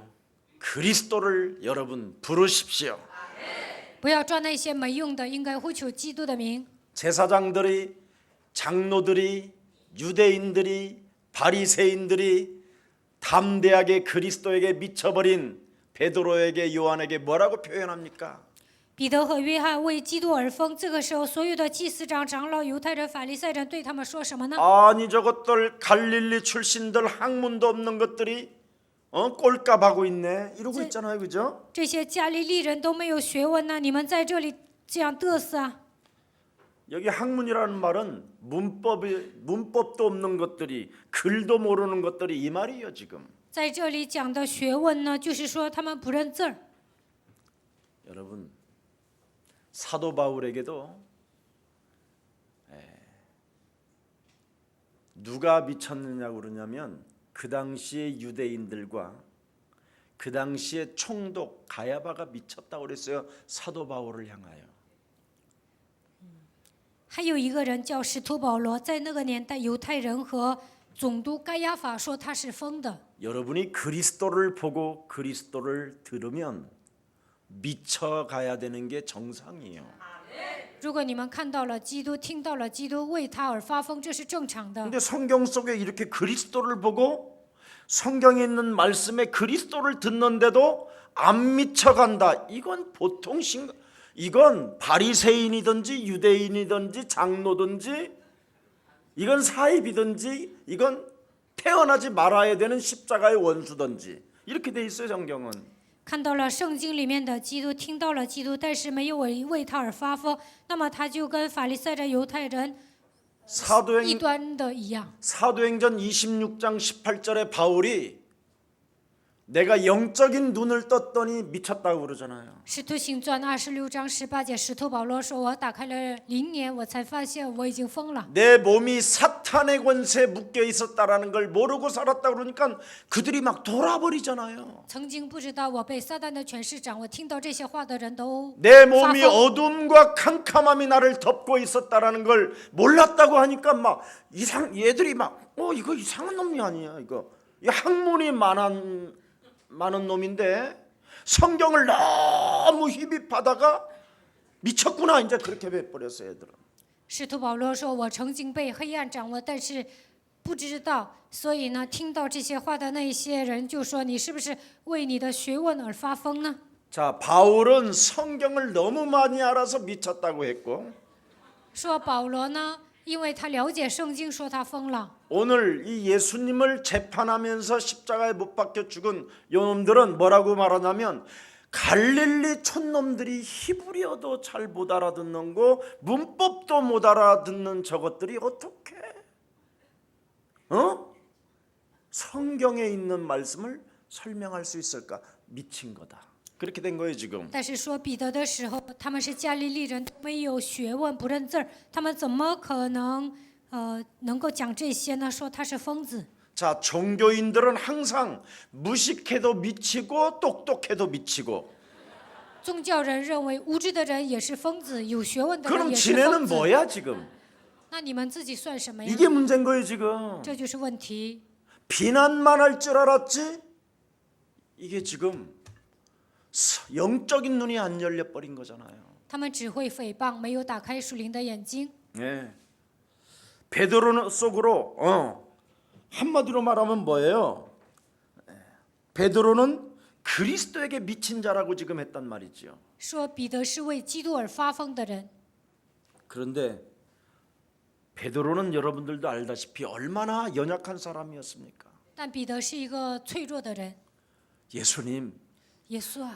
그리스도를 여러분 부르십시오. 不要抓那些没用的，应该呼求基督的名。 제사장들이, 장로들이, 유대인들이, 바리새인들이 담대하게 그리스도에게 미쳐버린 베드로에게 요한에게 뭐라고 표현합니까? 彼得和约翰为基督而疯。这个时候，所有的祭司长、长老、犹太人、法利赛人对他们说什么呢？ 아니 저것들 갈릴리 출신들 학문도 없는 것들이 꼴값하고 있네 이러고 있잖아요, 그죠? 这些加利利人都没有学问呢，你们在这里这样嘚瑟啊！ 여기 학문이라는 말은 문법도 없는 것들이 글도 모르는 것들이 이 말이에요 지금. 在这里讲的学问呢，就是说他们不认字儿。 여러분 사도 바울에게도 누가 미쳤느냐고 그러냐면 그 당시의 유대인들과 그 당시의 총독 가야바가 미쳤다고 그랬어요. 사도 바울을 향하여. 还有一个人叫使徒保罗，在那个年代，犹太人和总督该亚法说他是疯的。 여러분이 그리스도를 보고 그리스도를 들으면 미쳐가야 되는 게 정상이에요. 如果你们看到了基督，听到了基督，为他而发疯，这是正常的。 근데 성경 속에 이렇게 그리스도를 보고 성경에 있는 말씀에 그리스도를 듣는데도 안 미쳐간다. 이건 보통 이건 바리새인이든지 유대인이든지 장로든지 이건 사입이든지 이건 태어나지 말아야 되는 십자가의 원수든지 이렇게 돼 있어요, 성경은. 看到了圣经里面的基督，听到了基督，但是没有为他而发疯，那么他就跟法利赛人、犹太人异端的一样。 사도행전 26장 18절에 바울이 내가 영적인 눈을 떴더니 미쳤다고 그러잖아요. 使徒行传26章18节，使徒保罗说：“我打开了灵眼，我才发现我已经疯了。 내 몸이 사탄의 권세에 묶여 있었다라는 걸 모르고 살았다 그러니까 그들이 막 돌아버리잖아요. 曾经不知道我被撒旦的权势掌握，听到这些话的人都 내 发 몸이 疯。 어둠과 캄캄함이 나를 덮고 있었다라는 걸 몰랐다고 하니까 막 얘들이 막 이거 이상한 놈이 아니야 이거 이 학문이 많은 놈인데 성경을 너무 휘입하다가 미쳤구나 이제 그렇게 돼버렸어요 애들은. 使徒保罗说：“我曾经被黑暗掌握，但是不知道，所以呢，听到这些话的那些人就说：你是不是为你的学问而发疯呢？” 자, 바울은 성경을 너무 많이 알아서 미쳤다고 했고 说保罗呢，因为他了解圣经，说他疯了。 오늘 이 예수님을 재판하면서 십자가에 못 박혀 죽은 요놈들은 뭐라고 말하냐면 갈릴리 촌놈들이 히브리어도 잘 못 알아듣는 거 문법도 못 알아듣는 저것들이 어떻게 성경에 있는 말씀을 설명할 수 있을까? 미친 거다. 그렇게 된 거예요 지금. 但是说彼得的时候，他们是加利利人，没有学问，不认字儿，他们怎么可能能够讲这些呢？说他是疯子。 자, 종교인들은 항상 무식해도 미치고 똑똑해도 미치고. 宗教人认为无知的人也是疯子，有学问的人 그럼 也是疯 지네는 子。 뭐야 지금? 那你们自己算什么呀？ 이게 문제인 거예요 지금. 这就是问题。 비난만 할 줄 알았지? 이게 지금 영적인 눈이 안 열려 버린 거잖아요. 他们只会诽谤，没有打开属灵的眼睛。 네. 베드로 속으로 한마디로 말하면 뭐예요? 베드로는 그리스도에게 미친 자라고 지금 했단 말이죠. 说彼得是为基督而发疯的人。 그런데 베드로는 여러분들도 알다시피 얼마나 연약한 사람이었습니까? 但彼得是一个脆弱的人。 예수님, 耶稣啊，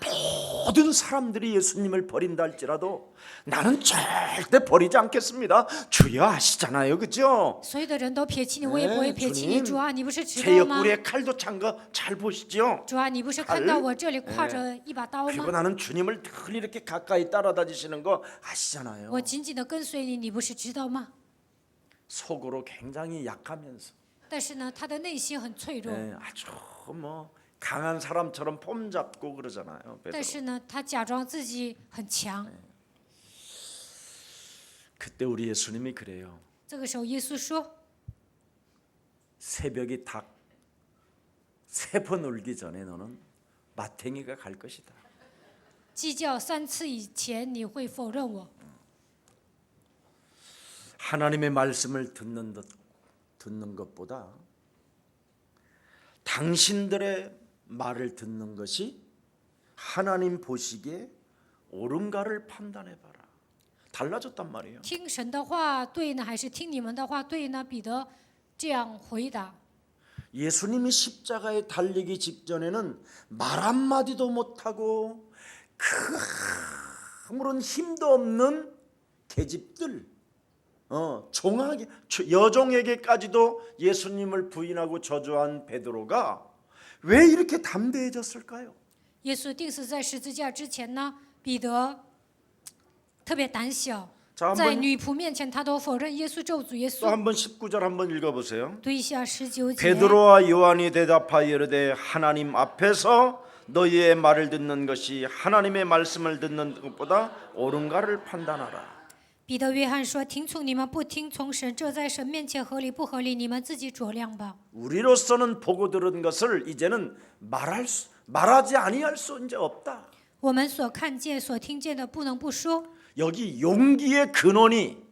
모든 사람들이 예수님을 버린다 할지라도 나는 절대 버리지 않겠습니다. 주여 아시잖아요, 그죠? 所有的人都撇弃你，我也不会撇弃你。 주님 主啊，你不是知 제 道吗？ 옆구리에 칼도 찬 거 잘 보시죠? 主啊，你不是看到我这里挎着一把刀 그리고 吗？ 나는 주님을 늘 이렇게 가까이 따라다니시는 거 아시잖아요. 我紧紧的跟随你，你不是知道吗？ 속으로 굉장히 약하면서 但是呢，他的内心很脆弱。 아주 뭐 강한 사람처럼 폼 잡고 그러잖아요. 但 베드로. 是呢，他假装自己很强。 그때 우리 예수님이 그래요. 这个时候，耶稣说 새벽이 닭 3번 울기 전에 너는 마탱이가 갈 것이다. 鸡叫3次以前，你会否认我。 하나님의 말씀을 듣는 것보다 당신들의 말을 듣는 것이 하나님 보시기에 옳은가를 판단해봐라. 달라졌단 말이에요. 听神的话对呢，还是听你们的话对呢？彼得这样回答。 예수님이 십자가에 달리기 직전에는 말 한마디도 못하고 그 아무런 힘도 없는 계집들 여종에게까지도 예수님을 부인하고 저주한 베드로가 왜 이렇게 담대해졌을까요? 耶稣钉死在十字架之前呢，彼得特别胆小， 자, 在 한번 女仆面前他都否认耶稣咒诅耶 또 稣。 한번 19절 한번 읽어보세요. 读一下19节。 베드로와 요한이 대답하여 이르되 하나님 앞에서 너희의 말을 듣는 것이 하나님의 말씀을 듣는 것보다 옳은가를 판단하라. 彼得、约翰说：“听从你们，不听从神，这在神面前合理不合理？你们自己酌量吧。 우리로서는 보고 들은 것을 이제는 말하지 아니할 수 이제 없다. 我们所看见、所听见的，不能不说。 여기 용기의 근원이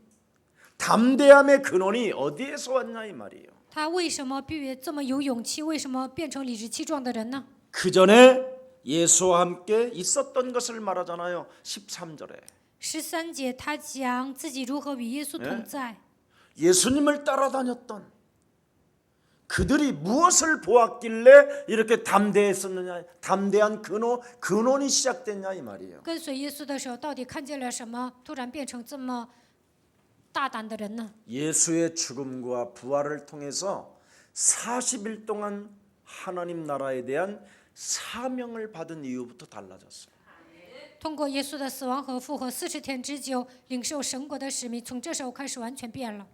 담대함의 근원이 어디에서 왔냐 이 말이에요. 他为什么这么有勇气？为什么变成理直气壮的人呢？ 그 전에 예수와 함께 있었던 것을 말하잖아요. 13절에 13节他讲自己如何与耶稣同在。 예수님을 따라다녔던 그들이 무엇을 보았길래 이렇게 담대했었느냐, 담대한 근원이 시작됐냐 이 말이에요. 跟随耶稣的时候，到底看见了什么？突然变成这么大胆的人呢？ 예수의 죽음과 부활을 통해서 40일 동안 하나님 나라에 대한 사명을 받은 이후부터 달라졌어요. 通过耶稣的死亡和复活，40天之久，领受神国的使命，从这时候开始完全变了。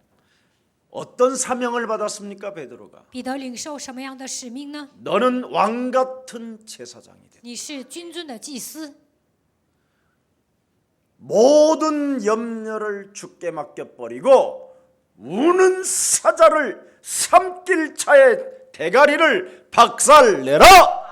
어떤 사명을 받았습니까, 베드로가? 彼得领受什么样的使命呢？ 너는 왕 같은 제사장이 돼. 你是君尊的祭司， 모든 염려를 주께 맡겨버리고 우는 사자를 삼킬 차에 대가리를 박살내라.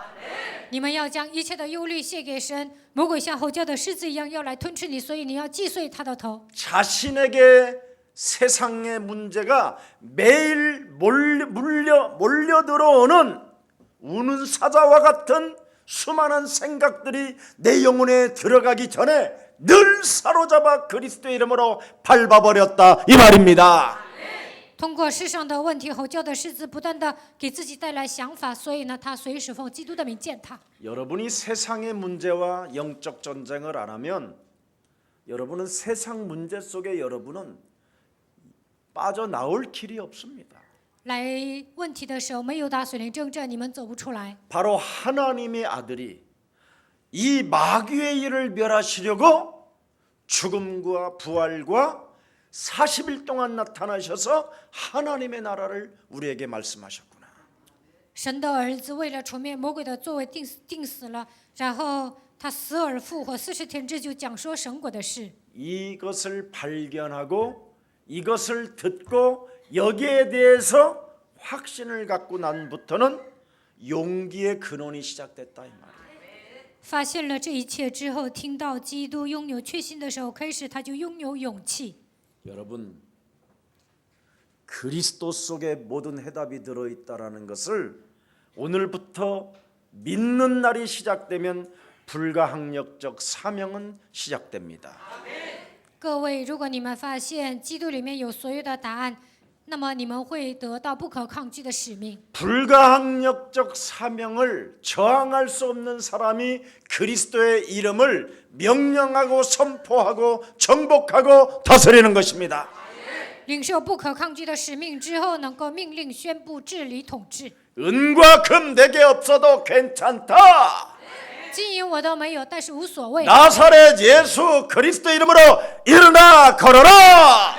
你们要将一切的忧虑卸给神。魔鬼像吼叫的狮子一样要来吞吃你，所以你要击碎他的头。 자신에게 세상의 문제가 매일 몰려 들어오는 우는 사자와 같은 수많은 생각들이 내 영혼에 들어가기 전에 늘 사로잡아 그리스도의 이름으로 밟아버렸다 이 말입니다. 通过世上的问题，吼叫的狮子不断的给自己带来想法，所以呢，他随时奉基督的名践踏。 여러분이 세상의 문제와 영적 전쟁을 안 하면 여러분은 세상 문제 속에 여러분은 빠져나올 길이 없습니다. 来问题的时候，没有打属灵征战，你们走不出来。 바로 하나님의 아들이 이 마귀의 일을 멸하시려고 죽음과 부활과 40일 동안 나타나셔서 하나님의 나라를 우리에게 말씀하셨구나. 神的儿子为了除灭魔鬼的作为定死了，然后他死而复活，40天之久讲说神国的事。 이것을 발견하고 이것을 듣고 여기에 대해서 확신을 갖고 난부터는 용기의 근원이 시작됐다 이 말이에요. 发现了这一切之后，听到基督拥有确信的时候，开始他就拥有勇气。 여러분 그리스도 속에 모든 해답이 들어있다라는 것을 오늘부터 믿는 날이 시작되면 불가항력적 사명은 시작됩니다. 各位，如果你们发现基督里面有所有的答案，那么你们会得到不可抗拒的使命。 불가항력적 사명을 저항할 수 없는 사람이 그리스도의 이름을 명령하고 선포하고 정복하고 다스리는 것입니다. 领受不可抗拒的使命之后，能够命令、宣布、治理、统治。 은과 금 내게 없어도 괜찮다. 金银我都没有，但是无所谓。 나사렛 예수 그리스도 이름으로 일어나 걸어라.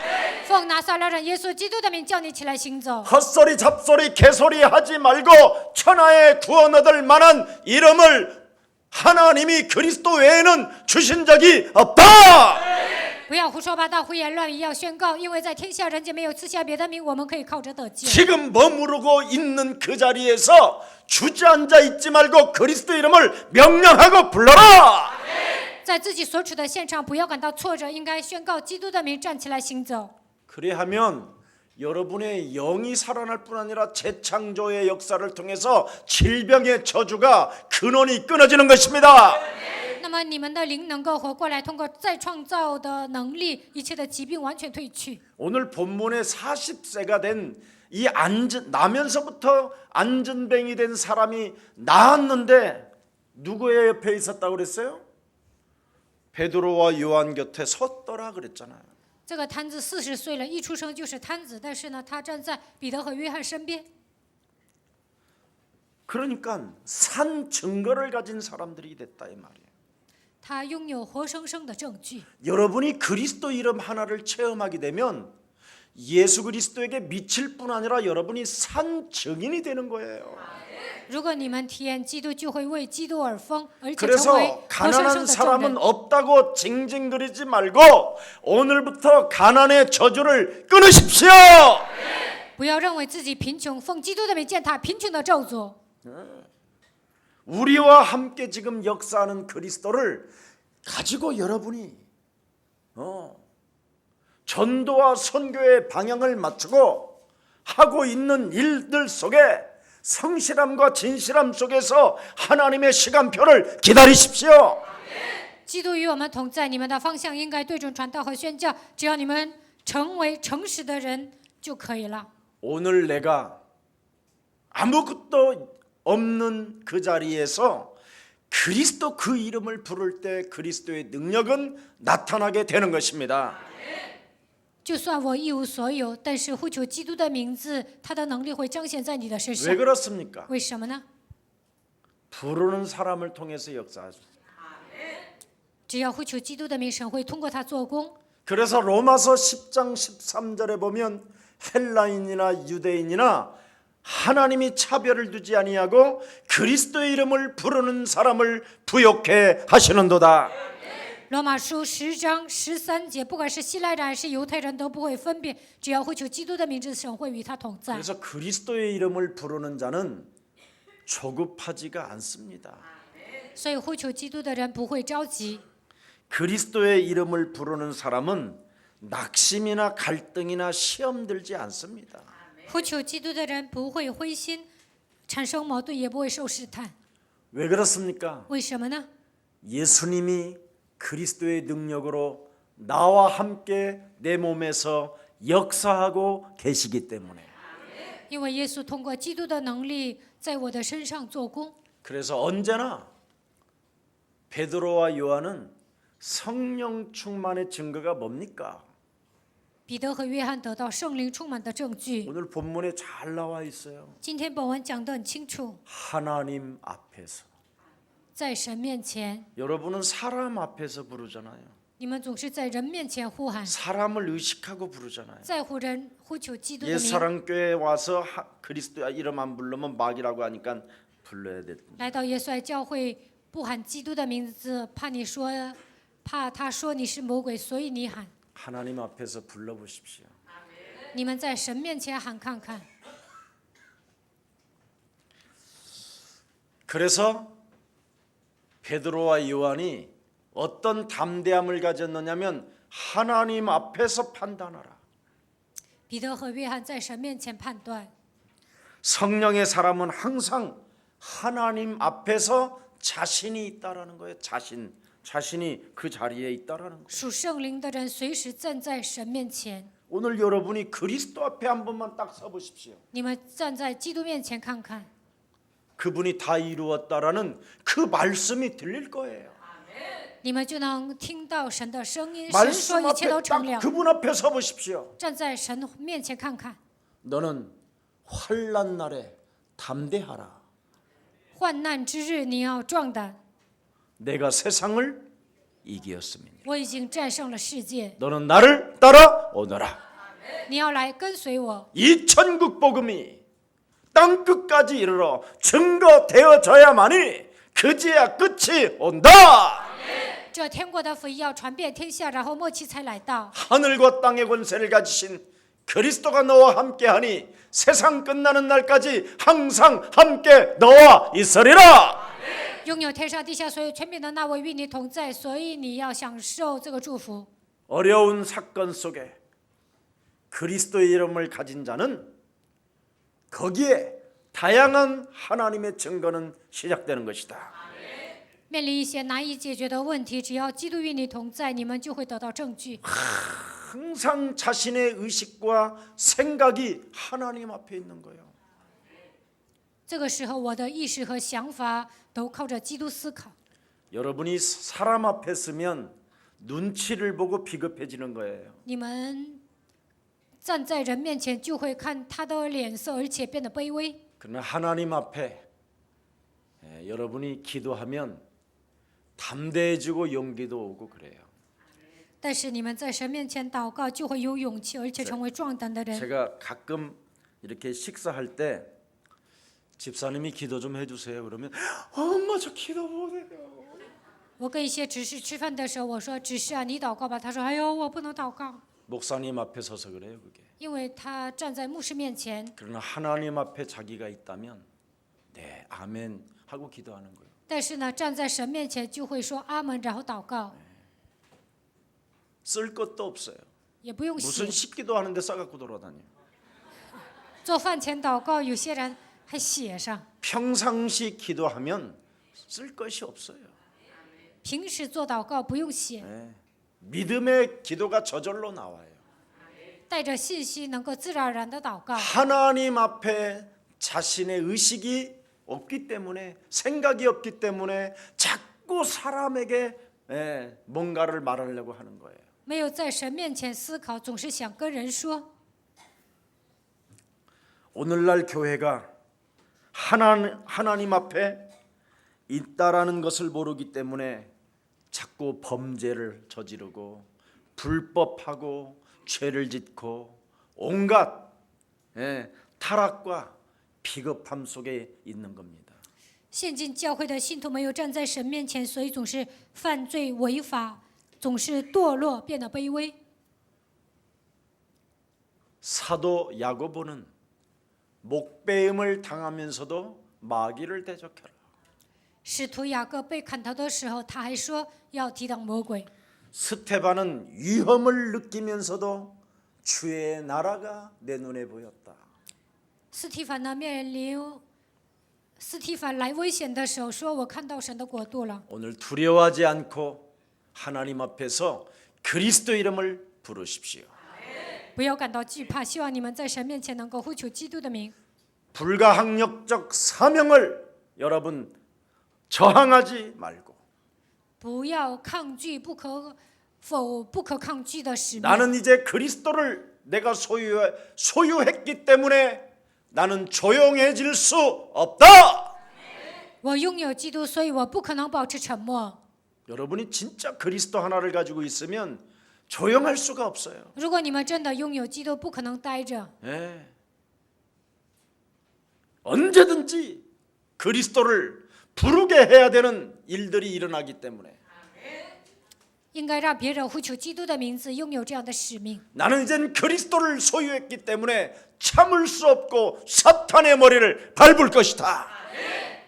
奉拿撒勒人耶稣基督的名，叫你起来行走。 헛소리 잡소리 개소리 하지 말고 천하에 구원 얻을 만한 이름을 하나님이 그리스도 외에는 주신 적이 없다. 不要胡说八道、胡言乱语，要宣告，因为在天下人间没有赐下别的名，我们可以靠着得救。 지금 머무르고 있는 그 자리에서 주저앉아 있지 말고 그리스도 이름을 명령하고 불러라. 在自己所处的现场，不要感到挫折，应该宣告基督的名，站起来行走。 그래하면 여러분의 영이 살아날 뿐 아니라 재창조의 역사를 통해서 질병의 저주가 근원이 끊어지는 것입니다. 那么你们的灵能够活过来，通过再创造的能力，一切的疾病完全退去。 오늘 본문에 40세가 된 이 나면서부터 안전뱅이 된 사람이 나았는데 누구의 옆에 있었다고 그랬어요? 베드로와 요한 곁에 섰더라 그랬잖아요. 这个摊子40岁了，一出生就是摊子，但是呢，他站在彼得和约翰身边。 그러니까 산 증거를 가진 사람들이 됐다 이 말이에요. 他拥有活生生的证据。 여러분이 그리스도 이름 하나를 체험하게 되면 예수 그리스도에게 미칠 뿐 아니라 여러분이 산 증인이 되는 거예요. 如果你们体验基督，就会为基督而疯，而且成为 그래서 活生生 가난한 的证 사람은 人。 없다고 징징거리지 말고 오늘부터 가난의 저주를 끊으십시오. 不要认为自己贫穷，奉基督的名践踏贫穷的咒诅。 우리와 함께 지금 역사하는 그리스도를 가지고 여러분이 전도와 선교의 방향을 맞추고 하고 있는 일들 속에 성실함과 진실함 속에서 하나님의 시간표를 기다리십시오. 基督与我们同在，你们的方向应该对准传道和宣教。只要你们成为诚实的人就可以了。 오늘 내가 아무것도 없는 그 자리에서 그리스도 그 이름을 부를 때 그리스도의 능력은 나타나게 되는 것입니다. 就算我一无所有，但是呼求基督的名字，他的能力会彰显在你的身 왜 上。 그렇습니까? 为什么呢？ 부르는 사람을 통해서 역사하죠. 只要呼求基督的名，神会通过他做工。 그래서 로마서 10장 13절에 보면 헬라인이나 유대인이나 하나님이 차별을 두지 아니하고 그리스도의 이름을 부르는 사람을 부욕해 하시는도다. 罗马书10章13节，不管是希腊人还是犹太人都不会分别，只要呼求基督的名字，神会与他同在。 그래서 그리스도의 이름을 부르는 자는 조급하지가 않습니다. 所以呼求基督的人不会着急。 그리스도의 이름을 부르는 사람은 낙심이나 갈등이나 시험 들지 않습니다. 呼求基督的人不会灰心，产生矛盾，也不会受试探。 왜 그렇습니까? 为什么呢？ 예수님이 그리스도의 능력으로 나와 함께 내 몸에서 역사하고 계시기 때문에. 因为耶稣通过基督的能力在我的身上做工。 그래서 언제나 베드로와 요한은 성령 충만의 증거가 뭡니까? 彼得和约翰得到圣灵充满的证据。 오늘 본문에 잘 나와 있어요. 今天本文讲得很清楚， 하나님 앞에서. 在神面前， 여러분은 사람 앞에서 부르잖아요. 你们总是在人面前呼喊， 사람을 의식하고 부르잖아요. 在乎人，呼求基督的名。 옛사랑교회 와서 그리스도 이름 안 부르면 막이라고 하니까 불러야 돼. 来到耶稣爱教会，不喊基督的名字，怕他说你是魔鬼，所以你喊。 하나님 앞에서 불러보십시오. 你们在神面前喊看看。 그래서 베드로와 요한이 어떤 담대함을 가졌느냐면 하나님 앞에서 판단하라. 彼得和约翰在神面前判断， 성령의 사람은 항상 하나님 앞에서 자신이 있다라는 거예요. 자신이 그 자리에 있다라는 거예요. 属圣灵的人随时站在神面前。 오늘 여러분이 그리스도 앞에 한 번만 딱 서 보십시오. 你们站在基督面前看看， 그분이 다 이루었다라는 그 말씀이 들릴 거예요. 你们就能听到神的声音。神说 말씀 一切都 앞에 成 딱 了。 그분 앞에 서 보십시오. 站在神面前看看， 너는 환난 날에 담대하라. 患难之日你要壮胆， 내가 세상을 이기었음이니 我已经战胜了世界， 너는 나를 따라오너라. 你要来跟随我。 이 천국 복음이 땅 끝까지 이르러 증거되어져야만이 그제야 끝이 온다. 这天国的福音要传遍天下，然后末期才来到。 하늘과 땅의 권세를 가지신 그리스도가 너와 함께하니 세상 끝나는 날까지 항상 함께 너와 있으리라. 拥有天上地下所有权柄的那位与你同在，所以你要享受这个祝福。 어려운 사건 속에 그리스도의 이름을 가진 자는 거기에 다양한 하나님의 증거는 시작되는 것이다. 面临一些难以解决的问题，只要基督与你同在，你们就会得到证据。 항상 자신의 의식과 생각이 하나님 앞에 있는 거예요. 这个时候，我的意识和想法都靠着基督思考。 여러분이 사람 앞에 서면 눈치를 보고 비겁해지는 거예요. 你们站在人面前，就会看他的脸色，而且变得卑微。 그러나 하나님 앞에 여러분이 기도하면 담대해지고 용기도 오고 그래요. 但是你们在神面前祷告，就会有勇气，而且成为壮胆的人。 제가 가끔 이렇게 식사할 때 집사님이 기도 좀 해주세요. 그러면 엄마 저 기도 못해요. 我跟一些执事吃饭的时候，我说：“执事啊，你祷告吧。”他说：“哎呦，我不能祷告， 목사님 앞에 서서 그래요 그게. 因为他站在牧师面前。 그러나 하나님 앞에 자기가 있다면 네 아멘 하고 기도하는 거예요. 但是呢，站在神面前就会说阿门，然后祷告， 쓸 것도 없어요. 也不用 무슨 写。 식기도 하는데 싸갖고 돌아다녀. 做饭前祷告，有些人还写上。 평상시 기도하면 쓸 것이 없어요. 平时做祷告不用写， 네. 믿음의 기도가 저절로 나와요. 带着信息能够自然而然的祷告。 하나님 앞에 자신의 의식이 없기 때문에 생각이 없기 때문에 자꾸 사람에게 뭔가를 말하려고 하는 거예요. 没有在神面前思考，总是想跟人说。 오늘날 교회가 하나님 앞에 있다라는 것을 모르기 때문에 자꾸 범죄를 저지르고 불법하고 죄를 짓고 온갖 타락과 비겁함 속에 있는 겁니다. 现今教会的信徒没有站在神面前，所以总是犯罪违法，总是堕落，变得卑微。 사도 야고보는 목배임을 당하면서도 마귀를 대적하라. 使徒雅各被砍头的时候，他还说要抵挡魔鬼。 스테반은 위험을 느끼면서도 주의 나라가 내 눈에 보였다. 斯提凡呢，面临斯提凡来危险的时候，说我看到神的国度了。 오늘 두려워하지 않고 하나님 앞에서 그리스도 이름을 부르십시오. 不要感到惧怕，希望你们在神面前能够呼求基督的名。 불가항력적 사명을 여러분 저항하지 말고 不要抗拒不可抗拒的使命。 나는 이제 그리스도를 내가 소유했기 때문에 나는 조용해질 수 없다. 我拥有基督，所以我不可能保持沉默。 여러분이 진짜 그리스도 하나를 가지고 있으면 조용할 수가 없어요. 如果你们真的拥有基督，不可能待着。 예. 언제든지 그리스도를 부르게 해야 되는 일들이 일어나기 때문에 应该让别人呼求基督的名字，拥有这样的使命。 나는 이젠 그리스도를 소유했기 때문에 참을 수 없고 사탄의 머리를 밟을 것이다.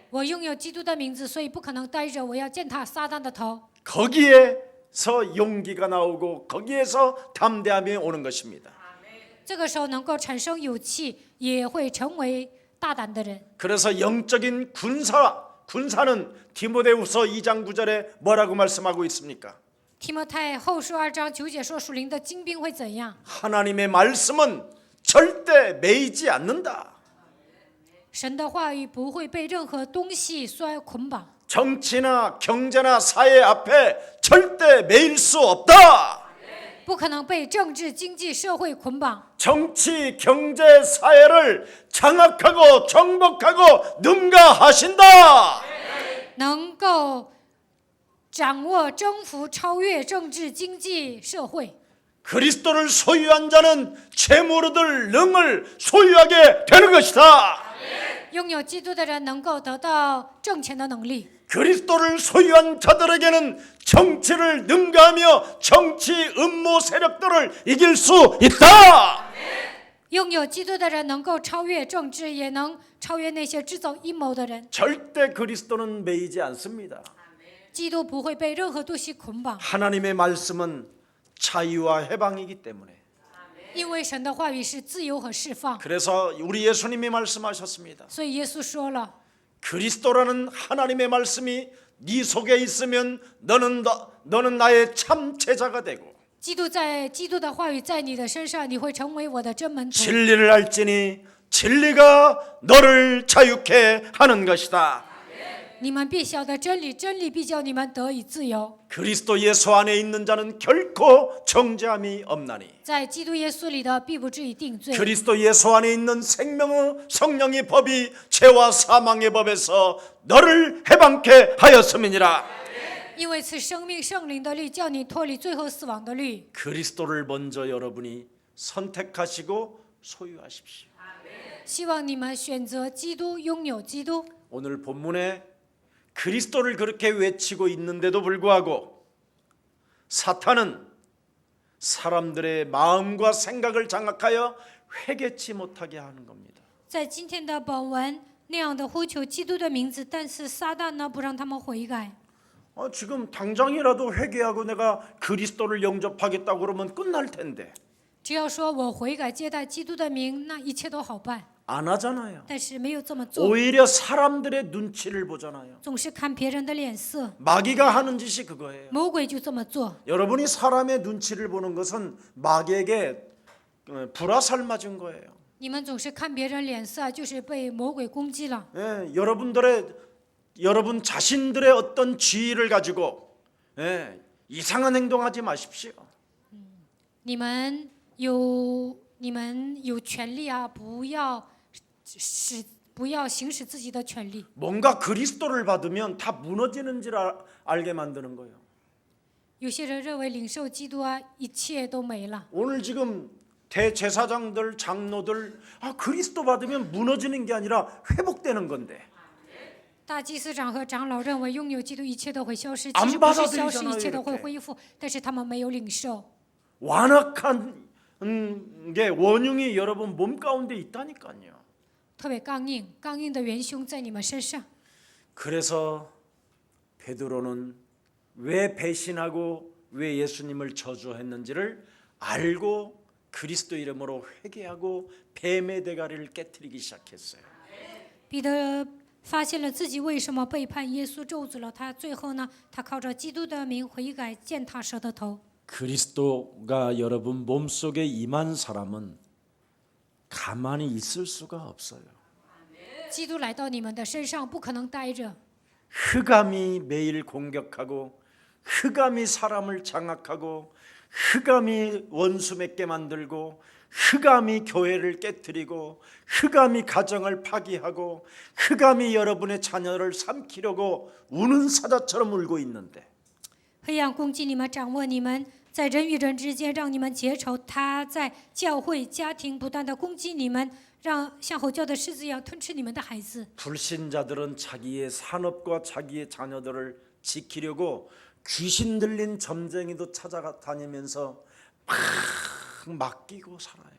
我拥有基督的名字，所以不可能待着，我要践踏撒旦的头。 거기에서 용기가 나오고 거기에서 담대함이 오는 것입니다. 这个时候能够产生勇气，也会成为大胆的人。 그래서 영적인 군사는 디모데후서 2장 9절에 뭐라고 말씀하고 있습니까? 提摩太后书2章9节说，属灵的精兵会怎样？ 하나님의 말씀은 절대 매이지 않는다. 神的话语不会被任何东西所捆绑， 정치나 경제나 사회 앞에 절대 매일 수 없다. 不可能被政治、经济、社会捆绑。 정치, 경제, 사회를 장악하고 정복하고 능가하신다. 能够掌握、征服、超越政治、经济、社会。 그리스도를 소유한 자는 재물 얻을 능을 소유하게 되는 것이다. 拥有基督的人能够得到挣钱的能力。 그리스도를 소유한 자들에게는 정치를 능가하며 정치 음모 세력들을 이길 수 있다. 拥有基督的人能够超越政治，也能超越那些制造阴谋的人。 절대 그리스도는 매이지 않습니다. 基督不会被任何东西捆绑， 하나님의 말씀은 자유와 해방이기 때문에. 因为神的话语是自由和释放。 그래서 우리 예수님이 말씀하셨습니다. 所以耶稣说了， 그리스도라는 하나님의 말씀이 네 속에 있으면 너는 나의 참 제자가 되고 基督的话语在你的身上，你会成为我的真门徒。 진리를 알지니 진리가 너를 자유케 하는 것이다. 你们必晓得真理，真理必叫你们得以自由。 그리스도 예수 안에 있는 자는 결코 정죄함이 없나니 在基督耶稣里的，必不至于定罪。 그리스도 예수 안에 있는 생명의 성령의 법이 죄와 사망의 법에서 너를 해방케 하였음이니라. 因为赐生命圣灵的律，叫你脱离最后死亡的律。 그리스도를 먼저 여러분이 선택하시고 소유하십시오. 希望你们选择基督，拥有基督。 오늘 본문에 그리스도를 그렇게 외치고 있는데도 불구하고 사탄은 사람들의 마음과 생각을 장악하여 회개치 못하게 하는 겁니다. 在今天的本文那样的呼求基督的名字，但是撒旦呢不让他们悔改。 지금 당장이라도 회개하고 내가 그리스도를 영접하겠다고 그러면 끝날 텐데 只要说我悔改接待基督的名，那一切都好办。 안 하잖아요. 但是没有这么做， 오히려 사람들의 눈치를 보잖아요. 总是看别人的脸色。 마귀가 하는 짓이 그거예요. 魔鬼就这么做。 여러분이 사람의 눈치를 보는 것은 마귀에게 불화살 맞은 거예요. 你们总是看别人脸色，就是被魔鬼攻击了。 예, 여러분 자신들의 어떤 지위를 가지고 이상한 행동하지 마십시오. 你们有权利啊，不要行使自己的权利。 뭔가 그리스도를 받으면 다 무너지는 줄 알게 만드는 거예요. 有些人认为领受基督啊，一切都没了。 오늘 지금 대제사장들, 장로들 그리스도 받으면 무너지는 게 아니라 회복되는 건데 大祭司长和长老认为拥有基督一切都会消失， 안 其实不是消失， 받아들이잖아요 一切都会 이렇게 恢复，但是他们没有领受。 완악한 게 원흉이 여러분 몸 가운데 있다니까요. 特别刚硬的元凶在你们身上。 그래서 베드로는 왜 배신하고 왜 예수님을 저주했는지를 알고 그리스도 이름으로 회개하고 뱀의 대가리를 깨트리기 시작했어요. 彼得发现了自己为什么背叛耶稣，咒诅了他。最后呢，他靠着基督的名悔改，践踏蛇的头。 그리스도가 여러분 몸속에 임한 사람은 가만히 있을 수가 없어요. 基督来到你们的身上，不可能待着。 흑암이 매일 공격하고 흑암이 사람을 장악하고 흑암이 원수 맺게 만들고 흑암이 교회를 깨뜨리고 흑암이 가정을 파괴하고 흑암이 여러분의 자녀를 삼키려고 우는 사자처럼 울고 있는데 黑暗攻击你们，掌握你们，在人与人之间让你们结仇。他在教会、家庭不断的攻击你们，让像吼叫的狮子一样吞吃你们的孩子。 불신자들은 자기의 산업과 자기의 자녀들을 지키려고 귀신 들린 점쟁이도 찾아다니면서 막 맡기고 살아요.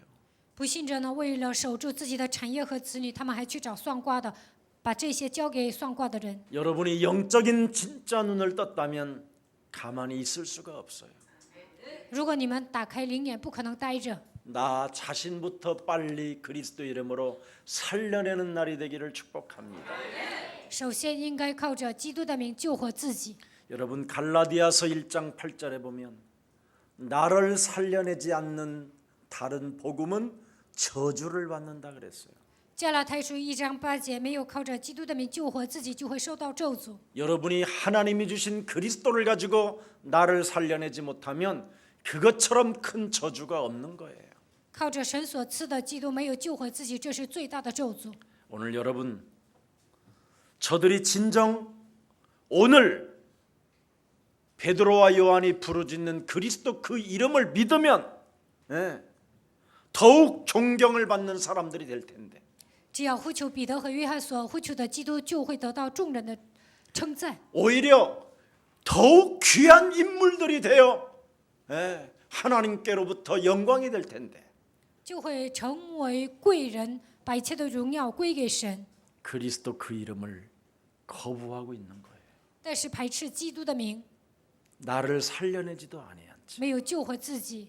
不信者呢，为了守住自己的产业和子女，他们还去找算卦的，把这些交给算卦的人。 여러분이 영적인 진짜 눈을 떴다면 가만히 있을 수가 없어요. 如果你们打开灵眼，不可能待着。나 자신부터 빨리 그리스도 이름으로 살려내는 날이 되기를 축복합니다. 首先应该靠着基督的名救活自己。 여러분 갈라디아서 1장 8절에 보면 나를 살려내지 않는 다른 복음은 저주를 받는다 그랬어요. 加拉太书1章8节，没有靠着基督的名救活自己，就会受到咒诅。 여러분이 하나님이 주신 그리스도를 가지고 나를 살려내지 못하면 그것처럼 큰 저주가 없는 거예요. 靠着神所赐的基督没有救活自己，这是最大的咒诅。 오늘 여러분 저들이 진정 오늘 베드로와 요한이 부르짖는 그리스도 그 이름을 믿으면 더욱 존경을 받는 사람들이 될 텐데 只要呼求彼得和约翰所呼求的基督，就会得到众人的称赞， 오히려 더욱 귀한 인물들이 되어 하나님께로부터 영광이 될 텐데 就会成为贵人，把一切的荣耀归给神。 그리스도 그 이름을 거부하고 있는 거예요. 但是排斥基督的名， 나를 살려내지도 아니한지 没有救活自己，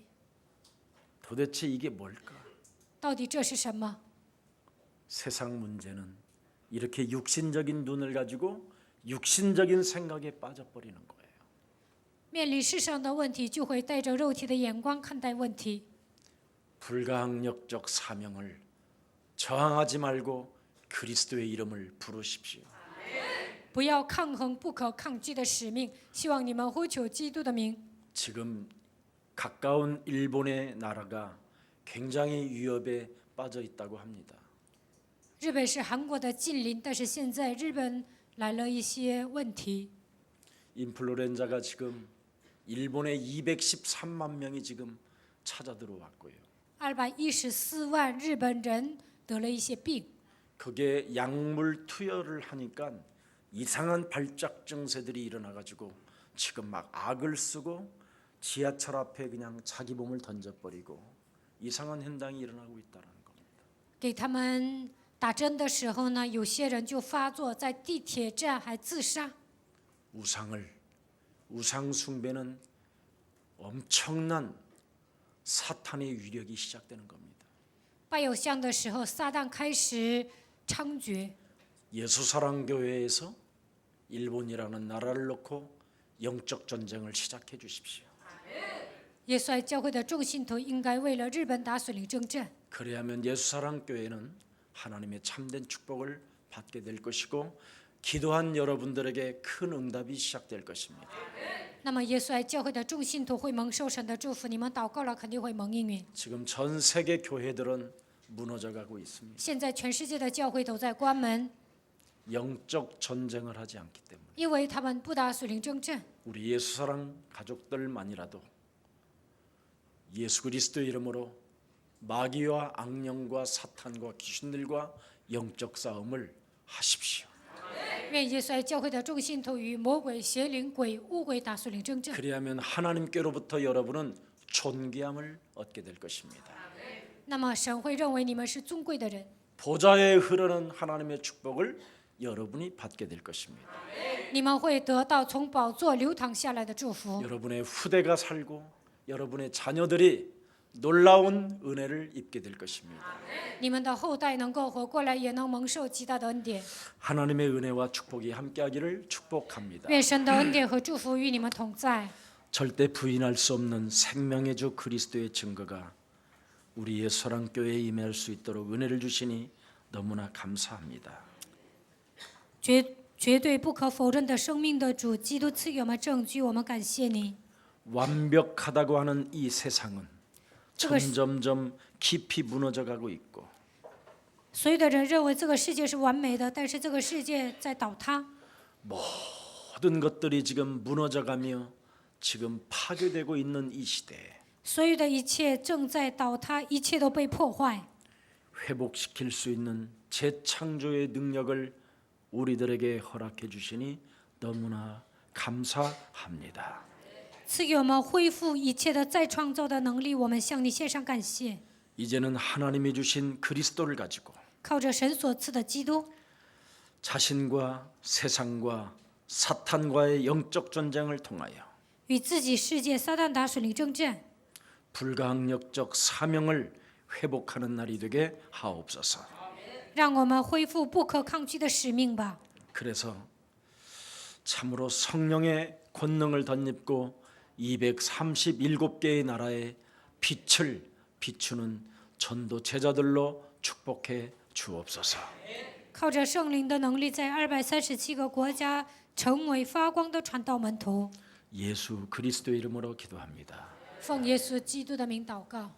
도대체 이게 뭘까? 到底这是什么？ 세상 문제는 이렇게 육신적인 눈을 가지고 육신적인 생각에 빠져버리는 거예요. 面临世上的问题，就会带着肉体的眼光看待问题。 불가항력적 사명을 저항하지 말고 그리스도의 이름을 부르십시오. 不要抗衡不可抗拒的使命，希望你们呼求基督的名。 지금 가까운 일본의 나라가 굉장히 위협에 빠져 있다고 합니다. 日本是韩国的近邻，但是现在日本来了一些问题。 인플루엔자가 지금 일본에 213만 명이 지금 찾아 들어왔고요. 214万日本人得了一些病， 그게 약물 투여를 하니까 이상한 발작 증세들이 일어나가지고 지금 막 악을 쓰고 지하철 앞에 그냥 자기 몸을 던져버리고 이상한 현상이 일어나고 있다는 겁니다. 给他们打针的时候呢，有些人就发作，在地铁站还自杀。 우상 숭배는 엄청난 사탄의 위력이 시작되는 겁니다. 拜偶像的时候，撒旦开始猖獗。 예수사랑교회에서 일본이라는 나라를 놓고 영적 전쟁을 시작해 주십시오. 耶稣爱教会的众信徒应该为了日本打水灵征战， 그래야면 예수사랑교회는 하나님의 참된 축복을 받게 될 것이고 기도한 여러분들에게 큰 응답이 시작될 것입니다. 那么耶稣爱教会的众信徒会蒙受神的祝福。你们祷告了，肯定会蒙应允。 지금 전 세계 교회들은 무너져가고 있습니다. 现在全世界的教会都在关门， 영적 전쟁을 하지 않기 때문에 因为他们不打水灵征战。 우리 예수사랑 가족들만이라도 예수 그리스도 이름으로 마귀와 악령과 사탄과 귀신들과 영적 싸움을 하십시오. 愿耶稣爱教会的众信徒与魔鬼、邪灵、鬼、污鬼打水灵征战。 그리하면 하나님께로부터 여러분은 존귀함을 얻게 될 것입니다. 那么神会认为你们是尊贵的人， 보좌에 흐르는 하나님의 축복을 여러분이 받게 될 것입니다. 你们会得到从宝座流淌下来的祝福。 여러분의 후대가 살고 여러분의 자녀들이 놀라운 은혜를 입게 될 것입니다. 你们的后代能够活过来，也能蒙受极大的恩典。 하나님의 은혜와 축복이 함께하기를 축복합니다. 愿神的恩典和祝福与你们同在。 절대 부인할 수 없는 생명의 주 그리스도의 증거가 우리 예수사랑교회에 임할 수 있도록 은혜를 주시니 너무나 감사합니다. 绝对不可否认的生命的主基督赐给我们证据，我们感谢你。 완벽하다고 하는 이 세상은 그것이- 점점점 깊이 무너져가고 있고 所有的人认为这个世界是完美的，但是这个世界在倒塌， 모든 것들이 지금 무너져가며 지금 파괴되고 있는 이 시대에 所有的一切正在倒塌，一切都被破坏。 회복시킬 수 있는 재창조의 능력을 우리들에게 허락해 주시니 너무나 감사합니다. 赐给我们恢复一切的再创造的能力，我们向你献上感谢。 이제는 하나님이 주신 그리스도를 가지고 靠着神所赐的基督， 자신과 세상과 사탄과의 영적 전쟁을 통하여 与自己世界撒旦打水灵征战， 불가항력적 사명을 회복하는 날이 되게 하옵소서. 让我们恢复不可抗拒的使命吧。 그래서 참으로 성령의 권능을 덧입고 237개의 나라에 빛을 비추는 전도 제자들로 축복해 주옵소서. 靠着圣灵的能力，在237个国家成为发光的传道门徒。 예수 그리스도의 이름으로 기도합니다. 奉耶稣基督的名祷告。